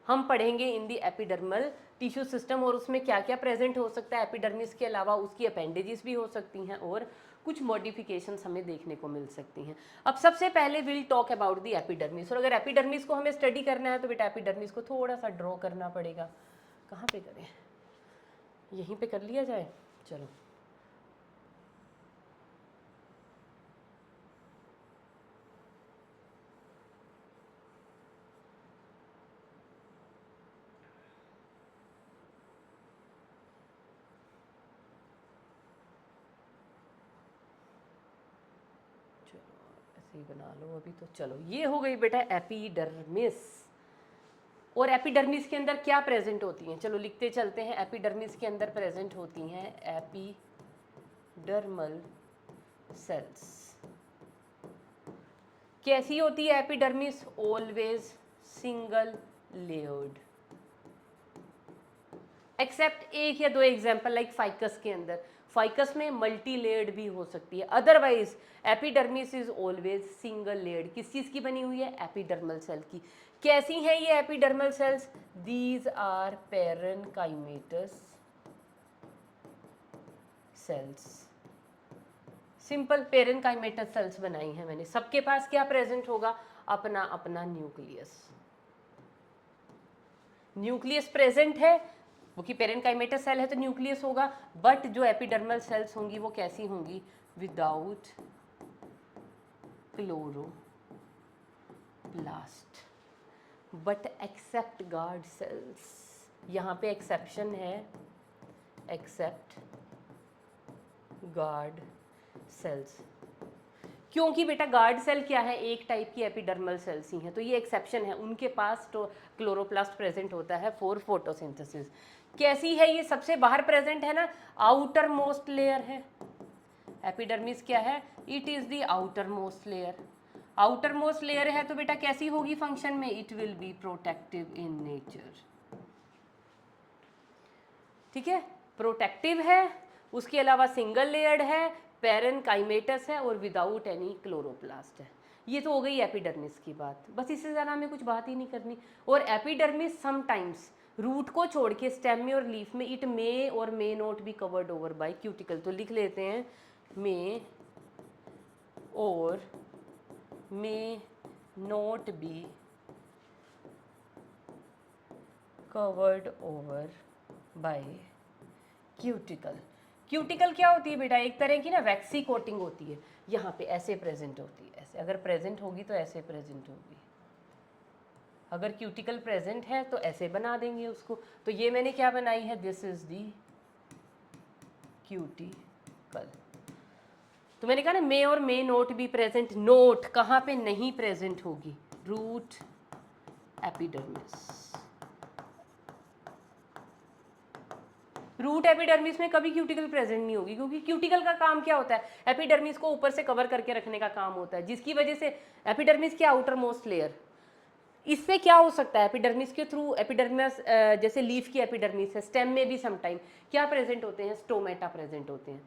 हम पढ़ेंगे इन दी एपिडर्मल टिश्यू सिस्टम, और उसमें क्या क्या प्रेजेंट हो सकता है एपिडर्मिस के अलावा, उसकी अपेंडेजेस भी हो सकती हैं और कुछ मॉडिफिकेशंस हमें देखने को मिल सकती हैं। अब सबसे पहले will talk about the epidermis, और अगर एपिडर्मिस को हमें स्टडी करना है तो बेटा एपिडर्मिस को थोड़ा सा ड्रॉ करना पड़ेगा। कहाँ पे करें, यहीं पे कर लिया जाए, चलो। ऐसे ही बना लो अभी तो। चलो ये हो गई बेटा एपिडर्मिस। और एपिडर्मिस के अंदर क्या प्रेजेंट होती हैं, चलो लिखते चलते हैं। एपिडर्मिस के अंदर प्रेजेंट होती हैं एपिडर्मल सेल्स। कैसी होती है epidermis? Always single layered, except एक या दो एग्जाम्पल लाइक फाइकस के अंदर। फाइकस में मल्टी लेयर्ड भी हो सकती है, otherwise epidermis is always single layered. किस चीज की बनी हुई है? एपिडर्मल सेल की। कैसी है ये epidermal cells? These are parenchymatous cells. Simple parenchymatous cells बनाई है मैंने। सबके पास क्या प्रेजेंट होगा? अपना अपना न्यूक्लियस। न्यूक्लियस प्रेजेंट है, वो कि पेरेनकाइमेटस सेल है तो न्यूक्लियस होगा, बट जो एपिडर्मल सेल्स होंगी वो कैसी होंगी? Without chloroplast, but except guard cells. यहाँ पे एक्सेप्शन है, एक्सेप्ट गार्ड सेल्स। क्योंकि बेटा गार्ड सेल क्या है? एक टाइप की एपिडर्मल सेल्स ही हैं, तो ये एक्सेप्शन है, उनके पास तो क्लोरोप्लास्ट प्रेजेंट होता है फॉर फोटोसिंथेसिस। कैसी है ये? सबसे बाहर प्रेजेंट है ना, आउटर मोस्ट लेयर है। एपिडर्मिस क्या है? It is the outer most layer. Outer most layer है तो बेटा कैसी होगी फंक्शन में? It will be protective in nature. ठीक है, प्रोटेक्टिव है, उसके अलावा सिंगल लेयर्ड है, पेरेनकाइमेटस है और विदाउट एनी क्लोरोप्लास्ट है। ये तो हो गई एपिडर्मिस की बात, बस इससे ज़्यादा हमें कुछ बात ही नहीं करनी। और एपिडर्मिस समटाइम्स रूट को छोड़ के स्टेम में और लीफ में इट मे और may not be covered over by cuticle. तो लिख लेते हैं मे और may not be covered over by cuticle. Cuticle क्या होती है बेटा? एक तरह की ना वैक्सी कोटिंग होती है, यहाँ पे ऐसे प्रेजेंट होती है, ऐसे अगर प्रेजेंट होगी तो ऐसे प्रेजेंट होगी। अगर क्यूटिकल प्रेजेंट है तो ऐसे बना देंगे उसको। तो ये मैंने क्या बनाई है? This is the cuticle. तो मैंने कहा ना मे और मे नोट बी प्रेजेंट। नोट कहाँ पे नहीं प्रेजेंट होगी? Root epidermis. रूट एपिडर्मिस में कभी क्यूटिकल प्रेजेंट नहीं होगी, क्योंकि क्यूटिकल का काम क्या होता है? एपिडर्मिस को ऊपर से कवर करके रखने का काम होता है, जिसकी वजह से एपिडर्मिस की आउटर मोस्ट लेयर। इससे क्या हो सकता है? एपिडर्मिस के थ्रू एपिडर्मिस जैसे लीफ की एपिडर्मिस है, स्टेम में भी समटाइम क्या प्रेजेंट होते हैं? स्टोमेटा प्रेजेंट होते हैं।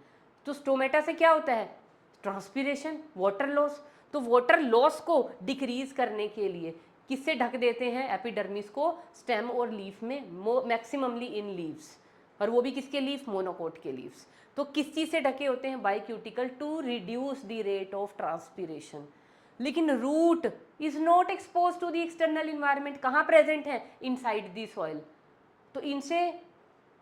तो स्टोमेटा से क्या होता है? Transpiration, water loss. तो वाटर लॉस को डिक्रीज करने के लिए किससे ढक देते हैं एपिडर्मिस को? स्टेम और लीफ में, मैक्सिममली इन लीव्स, और वो भी किसके लीफ? मोनोकोट के लीव्स। तो किस चीज़ से ढके होते हैं? By cuticle, to reduce the rate of transpiration. लेकिन root is not expose to the external environment. कहाँ प्रेजेंट है? Inside the soil. तो इनसे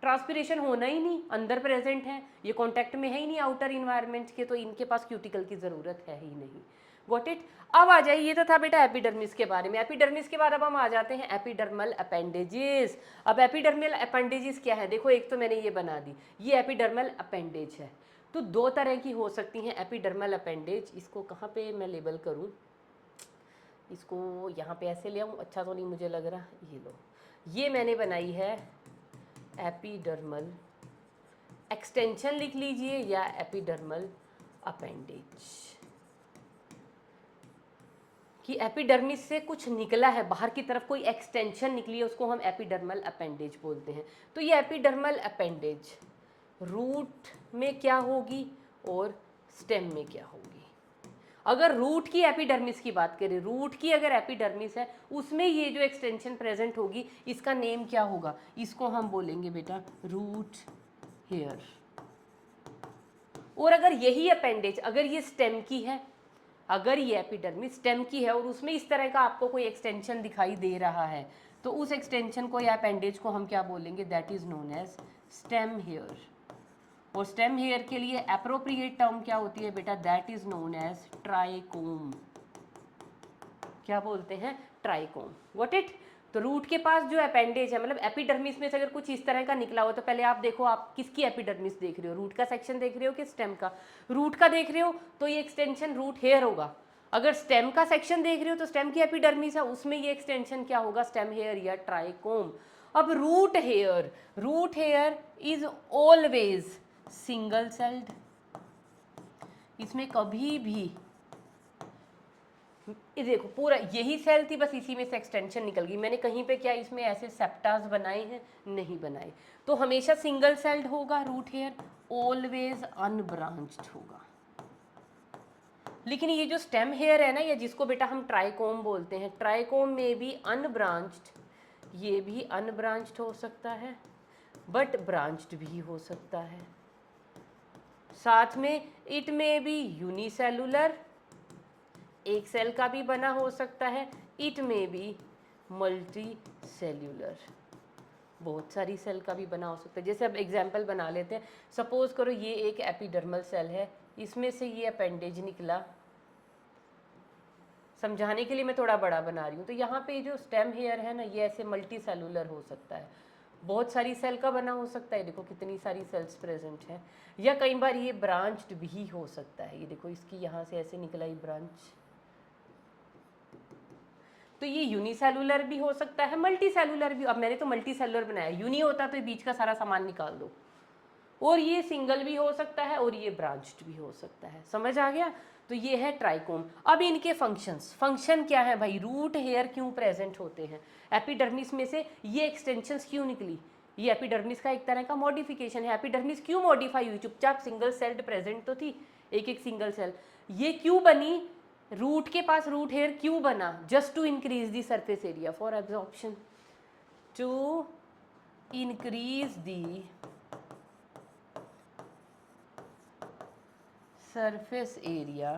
ट्रांसपीरेशन होना ही नहीं, अंदर प्रेजेंट है, ये कांटेक्ट में है ही नहीं आउटर इन्वायरमेंट के, तो इनके पास क्यूटिकल की ज़रूरत है ही नहीं। Got it? अब आ जाइए, ये तो था बेटा एपिडर्मिस के बारे में। एपिडर्मिस के बाद अब हम आ जाते हैं एपिडर्मल अपेंडेजेस। अब एपिडर्मल अपेंडेजेस क्या है? देखो, एक तो मैंने ये बना दी, ये एपिडर्मल अपेंडेज है। तो दो तरह की हो सकती हैं एपिडर्मल अपेंडेज। इसको कहाँ पे मैं लेबल करूँ? इसको यहाँ पे ऐसे ले आऊँ? अच्छा तो नहीं मुझे लग रहा। ये लो, ये मैंने बनाई है एपिडर्मल एक्सटेंशन, लिख लीजिए, या एपिडर्मल अपेंडेज। कि एपिडर्मिस से कुछ निकला है बाहर की तरफ, कोई एक्सटेंशन निकली है, उसको हम एपिडर्मल अपेंडेज बोलते हैं। तो ये एपिडर्मल अपेंडेज रूट में क्या होगी और स्टेम में क्या होगी? अगर रूट की एपिडर्मिस की बात करें, रूट की अगर एपिडर्मिस है उसमें ये जो एक्सटेंशन प्रेजेंट होगी इसका नेम क्या होगा, इसको हम बोलेंगे बेटा रूट हेयर। और अगर यही अपेंडेज अगर ये स्टेम की है, अगर ये एपिडर्मिस स्टेम की है और उसमें इस तरह का आपको कोई एक्सटेंशन दिखाई दे रहा है तो उस एक्सटेंशन को या अपेंडेज को हम क्या बोलेंगे, that is known as stem hair. और स्टेम हेयर के लिए अप्रोप्रिएट टर्म क्या होती है बेटा, that is known as trichome. क्या बोलते हैं, ट्राइकोम। What it. तो रूट के पास जो अपेंडेज है, मतलब एपिडर्मिस में से अगर कुछ इस तरह का निकला हो तो पहले आप देखो आप किसकी एपिडर्मिस देख रहे हो, रूट का सेक्शन देख रहे हो कि स्टेम का। रूट का देख रहे हो तो ये एक्सटेंशन रूट हेयर होगा। अगर स्टेम का सेक्शन देख रहे हो तो स्टेम की एपिडर्मिस है, उसमें ये एक्सटेंशन क्या होगा, स्टेम हेयर या ट्राइकोम। अब root hair is always single celled. इसमें कभी भी ये देखो पूरा यही सेल थी, बस इसी में से एक्सटेंशन निकल गई। मैंने कहीं पे क्या इसमें ऐसे सेप्टास बनाए हैं, नहीं बनाए। तो हमेशा सिंगल सेल्ड होगा रूट हेयर, ऑलवेज अनब्रांच्ड होगा। लेकिन ये जो स्टेम हेयर है ना, ये जिसको बेटा हम ट्राइकोम बोलते हैं, ट्राइकोम में भी अनब्रांच्ड, ये भी अनब्रांच्ड हो सकता है बट ब्रांच्ड भी हो सकता है। साथ में इट में भी यूनिसेलुलर, एक सेल का भी बना हो सकता है, इट में भी मल्टी सेल्यूलर, बहुत सारी सेल का भी बना हो सकता है। जैसे अब एग्जाम्पल बना लेते हैं, सपोज करो ये एक एपिडर्मल सेल है, इसमें से ये अपेंडेज निकला। समझाने के लिए मैं थोड़ा बड़ा बना रही हूँ। तो यहाँ पे जो स्टेम हेयर है ना, ये ऐसे मल्टी सेलुलर हो सकता है, बहुत सारी सेल का बना हो सकता है। देखो कितनी सारी सेल्स प्रेजेंट है। या कई बार ये ब्रांच्ड भी हो सकता है, ये देखो इसकी यहाँ से ऐसे निकला ही ब्रांच। तो ये यूनिसेलुलर भी हो सकता है, मल्टी सेलुलर भी। अब मैंने तो मल्टी सेलुलर बनाया, यूनि होता तो बीच का सारा सामान निकाल दो। और ये सिंगल भी हो सकता है और ये ब्रांच्ड भी हो सकता है। समझ आ गया। तो ये है ट्राइकोम। अब इनके फंक्शन क्या है भाई, रूट हेयर क्यों प्रेजेंट होते हैं, एपिडर्मिस में से ये एक्सटेंशंस क्यों निकली, ये एपिडर्मिस का एक तरह का मॉडिफिकेशन है। एपिडर्मिस क्यों मॉडिफाई हुई, चुपचाप सिंगल सेल्ड प्रेजेंट तो थी, एक एक सिंगल सेल, ये क्यों बनी, रूट के पास रूट हेयर क्यों बना, just to increase the surface area for absorption, to increase the surface area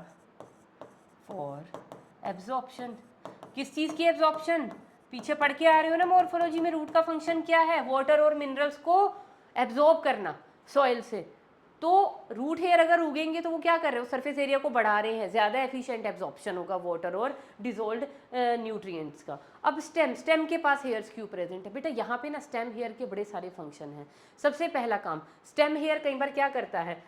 for absorption. किस चीज़ की एब्जॉर्प्शन, पीछे पढ़ के आ रहे हो ना मॉर्फोलॉजी में, रूट का फंक्शन क्या है, वाटर और मिनरल्स को एब्जॉर्ब करना सॉइल से। तो रूट हेयर अगर उगेंगे तो वो क्या कर रहे हो, सरफेस एरिया को बढ़ा रहे हैं, ज़्यादा एफिशिएंट एब्जॉर्प्शन होगा वाटर और डिजोल्व्ड न्यूट्रिएंट्स का। अब स्टेम के पास हेयर्स क्यों प्रेजेंट है बेटा, यहाँ पे ना स्टेम हेयर के बड़े सारे फंक्शन हैं। सबसे पहला काम, स्टेम हेयर कई बार क्या करता है,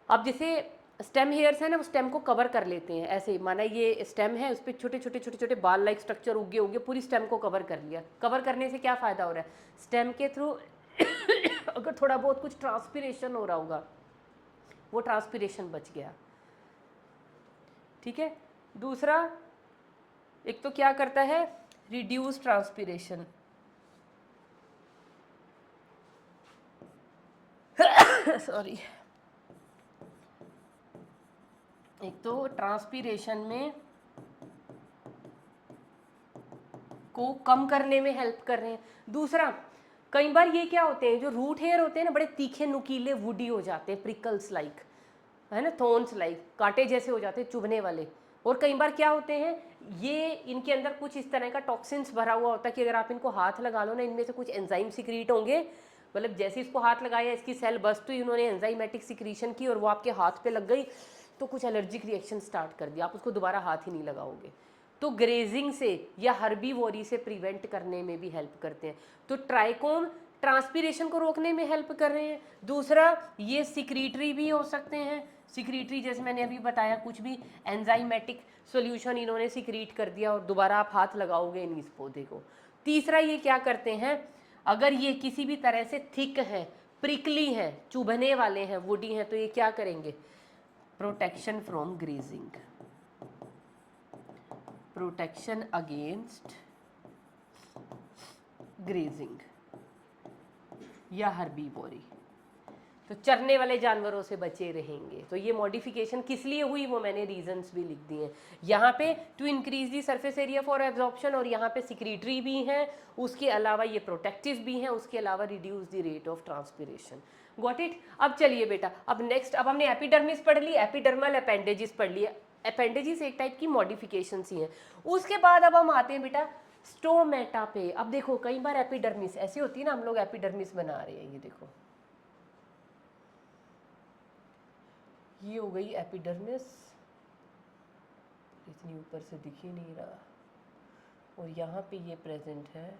अब जैसे स्टेम हेयर्स है ना, वो स्टेम को कवर कर लेते हैं ऐसे, माना ये स्टेम है, उस पर छोटे छोटे छोटे छोटे बाल लाइक स्ट्रक्चर उगे उगे पूरी स्टेम को कवर कर लिया। कवर करने से क्या फ़ायदा हो रहा है, स्टेम के थ्रू अगर थोड़ा बहुत कुछ ट्रांसपिरेशन हो रहा होगा, वो ट्रांसपिरेशन बच गया। ठीक है। दूसरा, एक तो क्या करता है, रिड्यूस ट्रांसपिरेशन सॉरी, एक तो ट्रांसपिरेशन में को कम करने में हेल्प कर रहे हैं। दूसरा, कई बार ये क्या होते हैं, जो रूट हेयर होते हैं ना, बड़े तीखे नुकीले वुडी हो जाते हैं, प्रिकल्स लाइक, है ना, थॉर्न्स लाइक, कांटे जैसे हो जाते हैं, चुभने वाले। और कई बार क्या होते हैं, ये इनके अंदर कुछ इस तरह का टॉक्सिन्स भरा हुआ होता है कि अगर आप इनको हाथ लगा लो ना, इनमें से कुछ एंजाइम सिक्रीट होंगे, मतलब जैसे इसको हाथ लगाया इसकी सेल बस्ट हुई, उन्होंने एंजाइमेटिक सिक्रीशन की और वो आपके हाथ पे लग गई तो कुछ एलर्जिक रिएक्शन स्टार्ट कर दिया, आप उसको दोबारा हाथ ही नहीं लगाओगे। तो ग्रेजिंग से या हर्बीवोरी से प्रिवेंट करने में भी हेल्प करते हैं। तो ट्राइकोम ट्रांसपीरेशन को रोकने में हेल्प कर रहे हैं। दूसरा, ये सिक्रीटरी भी हो सकते हैं, सिक्रीटरी जैसे मैंने अभी बताया, कुछ भी एंजाइमेटिक सॉल्यूशन इन्होंने सिक्रीट कर दिया और दोबारा आप हाथ लगाओगे नहीं इस पौधे को। तीसरा, ये क्या करते हैं, अगर ये किसी भी तरह से थिक है, प्रिकली हैं, चुभने वाले हैं, वुडी हैं, तो ये क्या करेंगे, protection from grazing, protection against grazing या हर्बीवोरी। तो चरने वाले जानवरों से बचे रहेंगे। तो ये मॉडिफिकेशन किस लिए हुई वो मैंने रीजंस भी लिख दिए हैं यहाँ पे, to increase the surface area for absorption, और यहाँ पे सिक्रीटरी भी हैं, उसके अलावा ये प्रोटेक्टिव भी हैं, उसके अलावा reduce the rate of transpiration. Got it. अब चलिए बेटा, अब नेक्स्ट, अब हमने एपिडर्मिस पढ़ ली, एपिडर्मल अपेंडेजेस पढ़ लिए। अपेंडेजेस एक टाइप की मॉडिफिकेशंस ही हैं। उसके बाद अब हम आते हैं बेटा स्टोमेटा पे। अब देखो कई बार एपिडर्मिस ऐसी होती है ना, हम लोग एपिडर्मिस बना रहे हैं, ये देखो ये हो गई एपिडर्मिस, इतनी ऊपर से दिख ही नहीं रहा, और यहाँ पे ये प्रेजेंट है।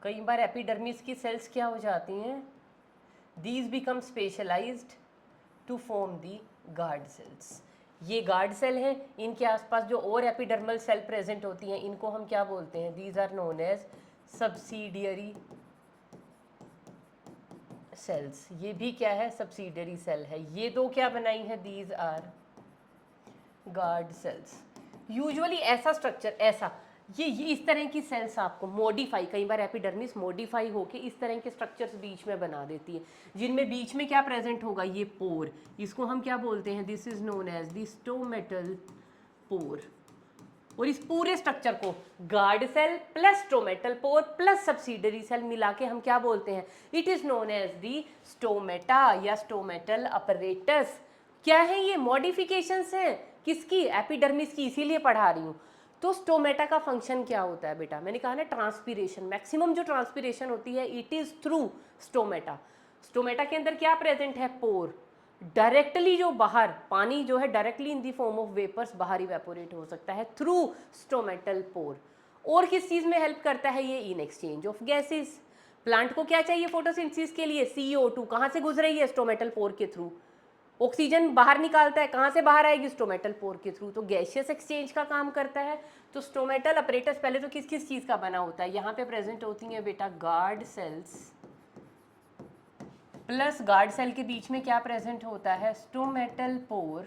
कई बार एपिडर्मिस की सेल्स क्या हो जाती हैं, these become specialised to form the guard cells. ये गार्ड सेल हैं, इनके आसपास जो और एपिडर्मल सेल प्रेजेंट होती हैं इनको हम क्या बोलते हैं, these are known as subsidiary cells. ये भी क्या है, सब्सिडियरी सेल है। ये दो क्या बनाई है, these are guard cells. Usually ऐसा स्ट्रक्चर, ऐसा ये इस तरह की सेल्स आपको मॉडिफाई, कई बार एपिडर्मिस मॉडिफाई होके इस तरह के स्ट्रक्चर्स बीच में बना देती है, जिनमें बीच में क्या प्रेजेंट होगा, ये पोर। इसको हम क्या बोलते हैं, this is known as the stomatal pore. और इस पूरे स्ट्रक्चर को guard cell plus stomatal pore plus subsidiary cell मिला के हम क्या बोलते हैं, it is known as the stomata या स्टोमेटल अपरेटस। क्या है ये, मॉडिफिकेशंस हैं किसकी, एपिडर्मिस की, इसीलिए पढ़ा रही हूँ। तो स्टोमेटा का फंक्शन क्या होता है बेटा, मैंने कहा ना ट्रांसपीरेशन, मैक्सिमम जो ट्रांसपीरेशन होती है it is through stomata. Stomata के अंदर क्या प्रेजेंट है, पोर। डायरेक्टली जो बाहर पानी जो है directly in the form of vapours बाहर इवेपोरेट हो सकता है थ्रू स्टोमेटल पोर। और किस चीज में हेल्प करता है ये, in exchange of gases. Plant को क्या चाहिए फोटोसिंथेसिस के लिए, CO2, कहाँ से गुजर रही है, स्टोमेटल पोर के थ्रू। ऑक्सीजन बाहर निकालता है, कहाँ से बाहर आएगी, स्टोमेटल पोर के थ्रू। तो गैसियस एक्सचेंज का काम करता है। तो स्टोमेटल अपरेटस पहले तो किस किस चीज का बना होता है, यहाँ पे प्रेजेंट होती है बेटा guard cells, plus guard cell के बीच में क्या प्रेजेंट होता है, स्टोमेटल पोर।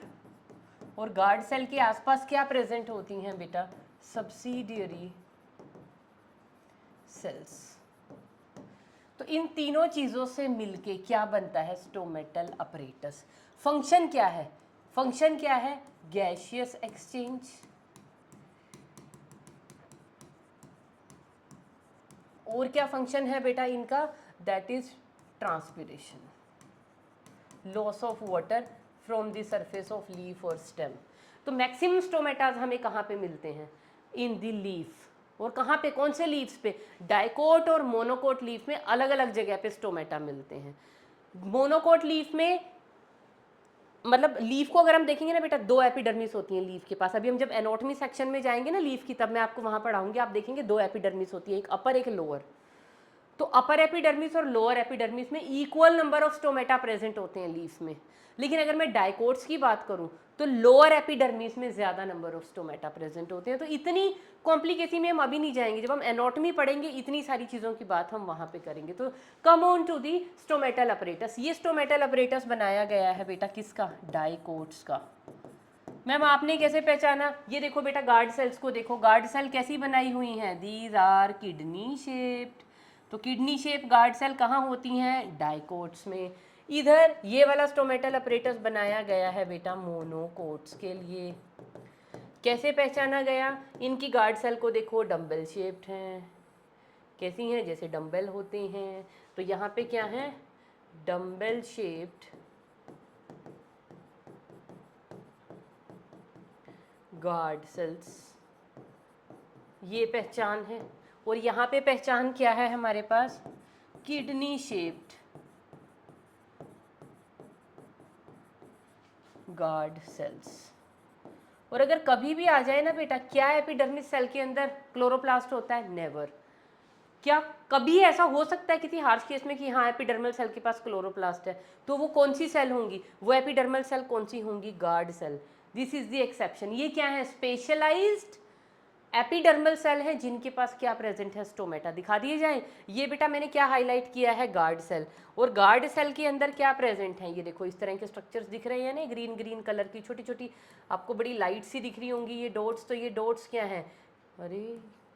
और गार्ड सेल के आसपास क्या प्रेजेंट होती हैं बेटा, सब्सिडियरी सेल्स। तो इन तीनों चीजों से मिलके क्या बनता है, स्टोमेटल अपरेटस। फंक्शन क्या है, फंक्शन क्या है, गैसियस एक्सचेंज, और क्या फंक्शन है बेटा इनका, that is transpiration, loss of water from the surface of leaf और स्टेम। तो मैक्सिमम स्टोमेटाज हमें कहाँ पे मिलते हैं, इन द लीफ। और कहाँ पे, कौन से लीव्स पे, डाइकोट और मोनोकोट लीफ में अलग अलग जगह पे स्टोमेटा मिलते हैं। मोनोकोट लीफ में मतलब लीफ को अगर हम देखेंगे ना बेटा, दो एपिडर्मिस होती हैं लीफ के पास। अभी हम जब एनाटॉमी सेक्शन में जाएंगे ना लीफ की, तब मैं आपको वहाँ पढ़ाऊंगी, आप देखेंगे दो एपिडर्मिस होती है, एक अपर एक लोअर। तो अपर एपिडर्मिस और लोअर एपिडर्मिस में equal number of stomata present होते हैं लीफ में। लेकिन अगर मैं डाइकोट्स की बात करूं तो लोअर एपिडर्मिस में ज़्यादा नंबर ऑफ स्टोमेटा प्रेजेंट होते हैं। तो इतनी कॉम्प्लिकेसी में हम अभी नहीं जाएंगे, जब हम एनाटॉमी पढ़ेंगे इतनी सारी चीज़ों की बात हम वहाँ पे करेंगे। तो come on to the stomatal apparatus. ये स्टोमेटल अपरेटस बनाया गया है बेटा किसका, डाइकोट्स का। मैम आपने कैसे पहचाना, ये देखो बेटा गार्ड सेल्स को देखो, गार्ड सेल कैसी बनाई हुई हैं, दीज आर किडनी शेप्ड। तो किडनी शेप गार्ड सेल कहाँ होती हैं, डाइकोट्स में। इधर ये वाला स्टोमेटल अपरेटस बनाया गया है बेटा मोनोकोट्स के लिए। कैसे पहचाना गया, इनकी गार्ड सेल को देखो डम्बल शेप्ड हैं, कैसी हैं, जैसे डम्बल होते हैं। तो यहाँ पे क्या है, डम्बल शेप्ड गार्ड सेल्स, ये पहचान है। और यहाँ पे पहचान क्या है हमारे पास, किडनी शेप्ड गार्ड सेल्स। और अगर कभी भी आ जाए ना बेटा, क्या एपिडर्मिस सेल के अंदर क्लोरोप्लास्ट होता है, नेवर। क्या कभी ऐसा हो सकता है किसी हार्श केस में कि हाँ एपिडर्मल सेल के पास क्लोरोप्लास्ट है, तो वो कौन सी सेल होंगी, वो एपिडर्मल सेल कौन सी होंगी, guard cell. This is the exception. ये क्या है, स्पेशलाइज्ड एपिडर्मल सेल है जिनके पास क्या प्रेजेंट है, स्टोमेटा। दिखा दिए जाए, ये बेटा मैंने क्या हाईलाइट किया है, गार्ड सेल। और गार्ड सेल के अंदर क्या प्रेजेंट है, ये देखो इस तरह के स्ट्रक्चर्स दिख रहे हैं ना, ग्रीन ग्रीन कलर की छोटी छोटी, आपको बड़ी लाइट सी दिख रही होंगी ये डॉट्स। तो ये डॉट्स क्या है, अरे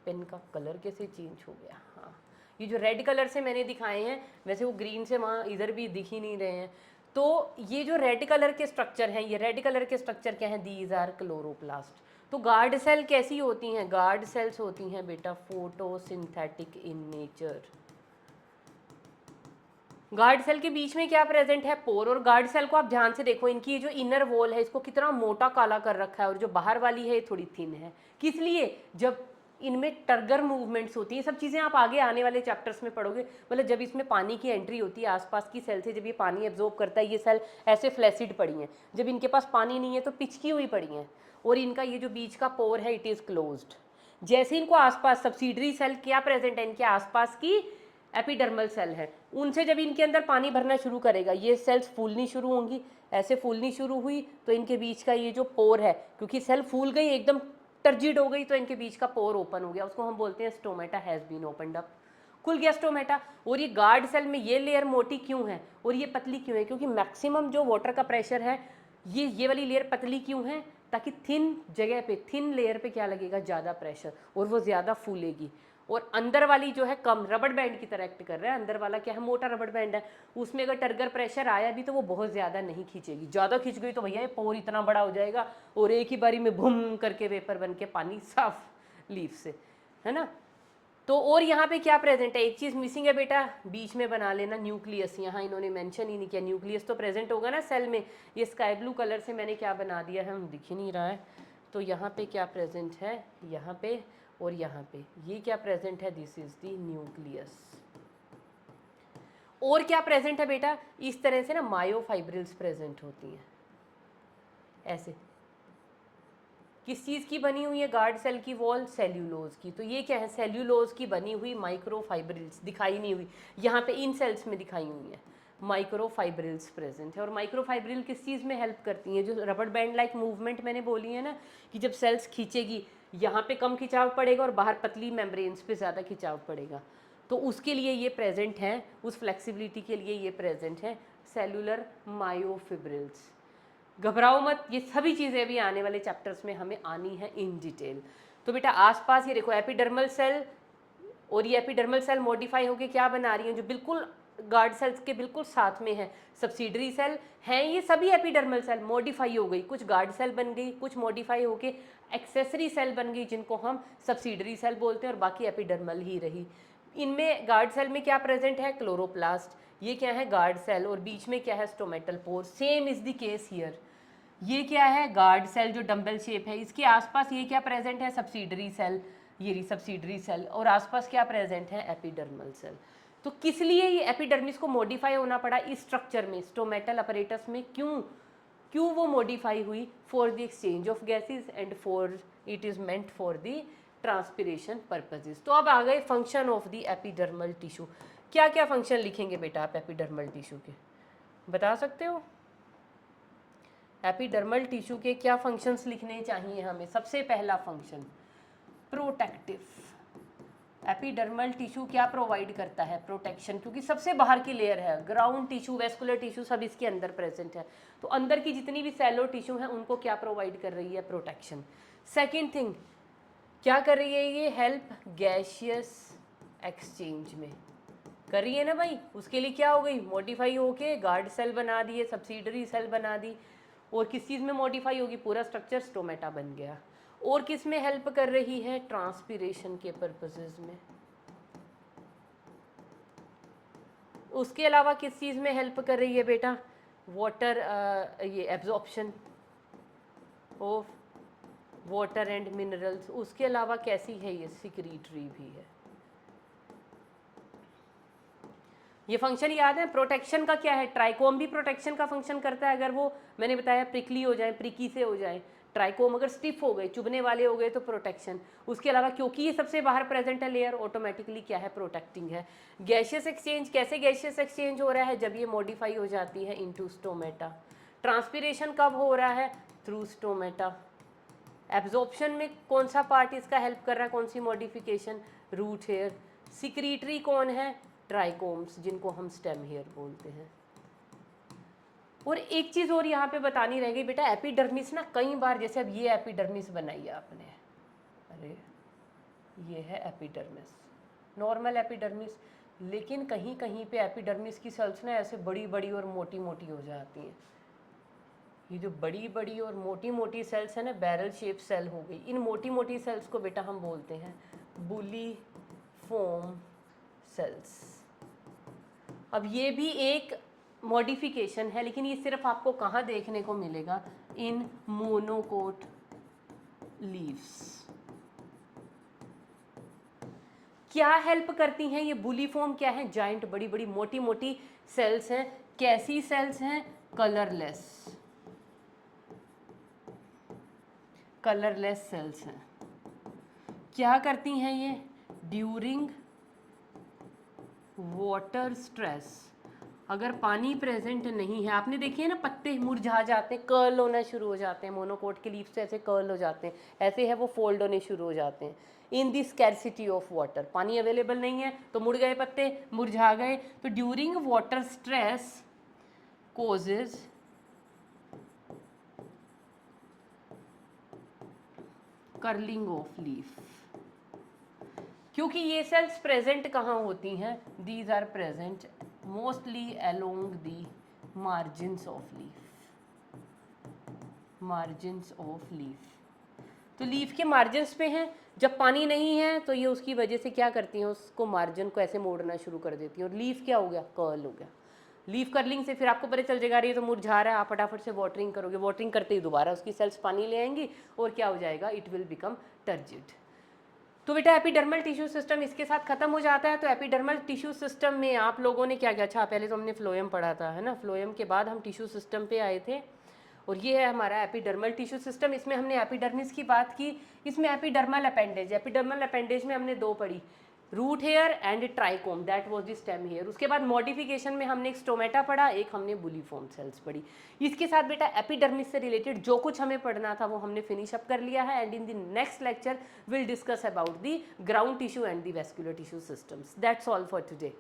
पेन का कलर कैसे चेंज हो गया, हाँ ये जो रेड कलर से मैंने दिखाए हैं, वैसे वो ग्रीन से वहाँ इधर भी दिख ही नहीं रहे हैं, तो ये जो रेड कलर के स्ट्रक्चर हैं, ये रेड कलर के स्ट्रक्चर क्या हैं, दीज आर क्लोरोप्लास्ट। तो गार्ड सेल कैसी होती हैं, गार्ड सेल्स होती हैं बेटा photosynthetic in nature. Guard cell के बीच में क्या प्रेजेंट है, पोर। और गार्ड सेल को आप ध्यान से देखो, इनकी ये जो इनर वॉल है इसको कितना मोटा काला कर रखा है, और जो बाहर वाली है ये थोड़ी थिन है। किस लिए, जब इनमें टर्गर मूवमेंट्स होती हैं, सब चीज़ें आप आगे आने वाले चैप्टर्स में पढ़ोगे, मतलब जब इसमें पानी की एंट्री होती है आसपास की सेल से, जब ये पानी एब्जॉर्ब करता है, ये सेल ऐसे फ्लैसिड पड़ी हैं, जब इनके पास पानी नहीं है तो पिचकी हुई पड़ी हैं, और इनका ये जो बीच का पोर है इट इज़ क्लोज्ड। जैसे इनको आसपास सब्सिडरी सेल क्या प्रेजेंट है, इनके आसपास की एपिडर्मल सेल है, उनसे जब इनके अंदर पानी भरना शुरू करेगा, ये सेल्स फूलनी शुरू होंगी, ऐसे फूलनी शुरू हुई तो इनके बीच का ये जो पोर है, क्योंकि सेल फूल गई एकदम टर्जिड हो गई, तो इनके बीच का पोर ओपन हो गया, उसको हम बोलते हैं stomata has been opened up, खुल गया स्टोमेटा। और ये गार्ड सेल में ये लेयर मोटी क्यों है और ये पतली क्यों है, क्योंकि मैक्सिमम जो वाटर का प्रेशर है, ये वाली लेयर पतली क्यों है, ताकि थिन जगह पे, थिन लेयर पे क्या लगेगा, ज़्यादा प्रेशर, और वो ज़्यादा फूलेगी। और अंदर वाली जो है कम, रबड़ बैंड की तरह एक्ट कर रहा है, अंदर वाला क्या है, मोटा रबड़ बैंड है, उसमें अगर टर्गर प्रेशर आया भी तो वो बहुत ज़्यादा नहीं खींचेगी, ज़्यादा खींच गई तो भैया ये पोर इतना बड़ा हो जाएगा और एक ही बारी में भूम करके वेपर बन के पानी साफ लीफ से, है ना। तो और यहाँ पे क्या प्रेजेंट है, एक चीज़ मिसिंग है बेटा, बीच में बना लेना न्यूक्लियस, यहाँ इन्होंने मेंशन ही नहीं किया, न्यूक्लियस तो प्रेजेंट होगा ना सेल में, ये स्काई ब्लू कलर से मैंने क्या बना दिया है, हम दिख ही नहीं रहा है, तो यहाँ पे क्या प्रेजेंट है, यहाँ पे और यहाँ पे ये क्या प्रेजेंट है, दिस इज द न्यूक्लियस। और क्या प्रेजेंट है बेटा, इस तरह से ना मायोफाइब्रिल्स प्रेजेंट होती हैं, ऐसे। किस चीज़ की बनी हुई है गार्ड सेल की वॉल, सेल्यूलोज की, तो ये क्या है, सेल्यूलोज की बनी हुई माइक्रोफाइब्रिल्स, दिखाई नहीं हुई, यहाँ पे इन सेल्स में दिखाई हुई है, माइक्रोफाइब्रिल्स प्रेजेंट है। और माइक्रोफाइब्रिल किस चीज़ में हेल्प करती हैं, जो रबड़ बैंड लाइक मूवमेंट मैंने बोली है ना, कि जब सेल्स खींचेगी यहाँ पे कम खिंचाव पड़ेगा और बाहर पतली मेम्ब्रेन्स पे ज़्यादा खिंचाव पड़ेगा, तो उसके लिए ये प्रेजेंट है, उस फ्लेक्सिबिलिटी के लिए ये प्रेजेंट है सेलुलर मायोफिब्रिल्स। घबराओ मत, ये सभी चीज़ें भी आने वाले चैप्टर्स में हमें आनी है इन डिटेल। तो बेटा आसपास ये देखो एपिडर्मल सेल, और ये एपिडर्मल सेल मॉडिफाई होकर क्या बना रही हैं, जो बिल्कुल गार्ड सेल्स के बिल्कुल साथ में है सब्सिडरी सेल हैं, ये सभी एपिडर्मल सेल मॉडिफाई हो गई, कुछ गार्ड सेल बन गई, कुछ मॉडिफाई होके एक्सेसरी सेल बन गई जिनको हम सब्सिडरी सेल बोलते हैं, और बाकी एपिडर्मल ही रही। इनमें गार्ड सेल में क्या प्रेजेंट है, क्लोरोप्लास्ट, ये क्या है गार्ड सेल, और बीच में क्या है stomatal pore. Same is the case here, ये क्या है गार्ड सेल जो डंबल शेप है, इसके आसपास ये क्या प्रेजेंट है, सब्सिडरी सेल, ये रही सब्सिडरी सेल, और आसपास क्या प्रेजेंट है, एपिडर्मल सेल। तो किस लिए ये एपिडर्मिस को मॉडिफाई होना पड़ा इस स्ट्रक्चर में, स्टोमेटल अपरेटस में, क्यों वो मॉडिफाई हुई, for the exchange of gases and for it is meant for the transpiration purposes. तो अब आ गए function of the epidermal tissue. क्या क्या फंक्शन लिखेंगे बेटा आप एपिडर्मल टिश्यू के, बता सकते हो, एपिडर्मल टिश्यू के क्या फंक्शंस लिखने चाहिए हमें। सबसे पहला फंक्शन प्रोटेक्टिव, एपिडर्मल टिश्यू क्या प्रोवाइड करता है, प्रोटेक्शन, क्योंकि सबसे बाहर की लेयर है, ग्राउंड टिश्यू, वेस्कुलर टिश्यू सब इसके अंदर प्रेजेंट है, तो अंदर की जितनी भी सेलो टिश्यू हैं उनको क्या प्रोवाइड कर रही है, प्रोटेक्शन। सेकेंड थिंग क्या कर रही है, ये हेल्प गैशियस एक्सचेंज में कर रही है ना भाई, उसके लिए क्या हो गई, मॉडिफाई होके गार्ड सेल बना दिए, सब्सिडरी सेल बना दी, और किस चीज़ में मॉडिफाई होगी, पूरा स्ट्रक्चर स्टोमेटा बन गया। और किस में हेल्प कर रही है, ट्रांसपिरेशन के पर्पसेस में। उसके अलावा किस चीज़ में हेल्प कर रही है बेटा, वाटर, ये absorption of water and minerals. उसके अलावा कैसी है, ये सिक्रीटरी भी है। ये फंक्शन याद है, प्रोटेक्शन का क्या है, ट्राइकोम भी प्रोटेक्शन का फंक्शन करता है, अगर वो मैंने बताया प्रिकली हो जाए, प्रिकी से हो जाए, ट्राइकोम अगर स्टिफ हो गए, चुभने वाले हो गए तो प्रोटेक्शन। उसके अलावा क्योंकि ये सबसे बाहर प्रेजेंट है लेयर, ऑटोमेटिकली क्या है, प्रोटेक्टिंग है। गैशियस एक्सचेंज, कैसे गैशियस एक्सचेंज हो रहा है, जब ये मॉडिफाई हो जाती है इनटू स्टोमेटा। ट्रांसपिरेशन कब हो रहा है, थ्रू स्टोमेटा। एब्जॉर्प्शन में कौन सा पार्ट इसका हेल्प कर रहा है, कौन सी मॉडिफिकेशन, रूट हेयर। सिक्रीटरी कौन है, ट्राइकोम्स, जिनको हम स्टेम हेयर बोलते हैं। और एक चीज़ और यहाँ पे बतानी रह गई बेटा, एपिडर्मिस ना कई बार, जैसे अब ये एपिडर्मिस बनाई है आपने, अरे ये है एपिडर्मिस, नॉर्मल एपिडर्मिस। लेकिन कहीं कहीं पे एपिडर्मिस की सेल्स ना ऐसे बड़ी बड़ी और मोटी मोटी हो जाती हैं। ये जो बड़ी बड़ी और मोटी मोटी सेल्स है ना, बैरल शेप सेल हो गई। इन मोटी मोटी सेल्स को बेटा हम बोलते हैं बुली फोम सेल्स। अब ये भी एक मॉडिफिकेशन है, लेकिन ये सिर्फ आपको कहाँ देखने को मिलेगा, इन मोनोकोट लीव्स। क्या हेल्प करती हैं ये बुलीफॉर्म? क्या है? जाइंट बड़ी बड़ी मोटी मोटी सेल्स हैं। कैसी सेल्स हैं? कलरलेस, कलरलेस सेल्स हैं। क्या करती हैं ये? ड्यूरिंग वाटर स्ट्रेस, अगर पानी प्रेजेंट नहीं है, आपने देखिए ना पत्ते मुरझा जाते हैं, कर्ल होना शुरू हो जाते हैं, मोनोकोट के लीफ से ऐसे कर्ल हो जाते हैं, ऐसे है वो फोल्ड होने शुरू हो जाते हैं। In the scarcity of water, पानी अवेलेबल नहीं है तो मुड़ गए पत्ते, मुरझा गए। तो during water stress causes curling of leaf. क्योंकि ये सेल्स प्रेजेंट कहाँ होती हैं? These are present mostly along the margins of leaf, margins of leaf. तो लीफ के मार्जिन्स पे हैं। जब पानी नहीं है तो ये उसकी वजह से क्या करती हैं, उसको मार्जिन को ऐसे मोड़ना शुरू कर देती हैं, और लीफ क्या हो गया? कर्ल हो गया। लीफ कर्लिंग से फिर आपको पता चल जाएगा ये तो मुरझा रहा है, आप फटाफट से वाटरिंग करोगे, वाटरिंग करते ही दोबारा उसकी सेल्स पानी ले आएंगी और क्या हो जाएगा? It will become turgid. तो बेटा एपिडर्मल टिश्यू सिस्टम इसके साथ खत्म हो जाता है। तो एपिडर्मल टिश्यू सिस्टम में आप लोगों ने क्या किया? अच्छा, पहले तो हमने फ्लोएम पढ़ा था, है ना, फ्लोएम के बाद हम टिश्यू सिस्टम पे आए थे, और ये है हमारा एपिडर्मल टिश्यू सिस्टम। इसमें हमने एपिडर्मिस की बात की, इसमें एपिडर्मल अपेंडेज, एपिडर्मल अपेंडेज में हमने दो पढ़ी, root hair and trichome, that was the stem hair. उसके बाद मॉडिफिकेशन में हमने एक स्टोमेटा पढ़ा, एक हमने बुलीफॉर्म सेल्स पढ़ी। इसके साथ बेटा एपिडर्मिस से रिलेटेड जो कुछ हमें पढ़ना था वो हमने फिनिश अप कर लिया है, and in the next lecture will discuss about the ground tissue and the vascular tissue systems. That's all for today.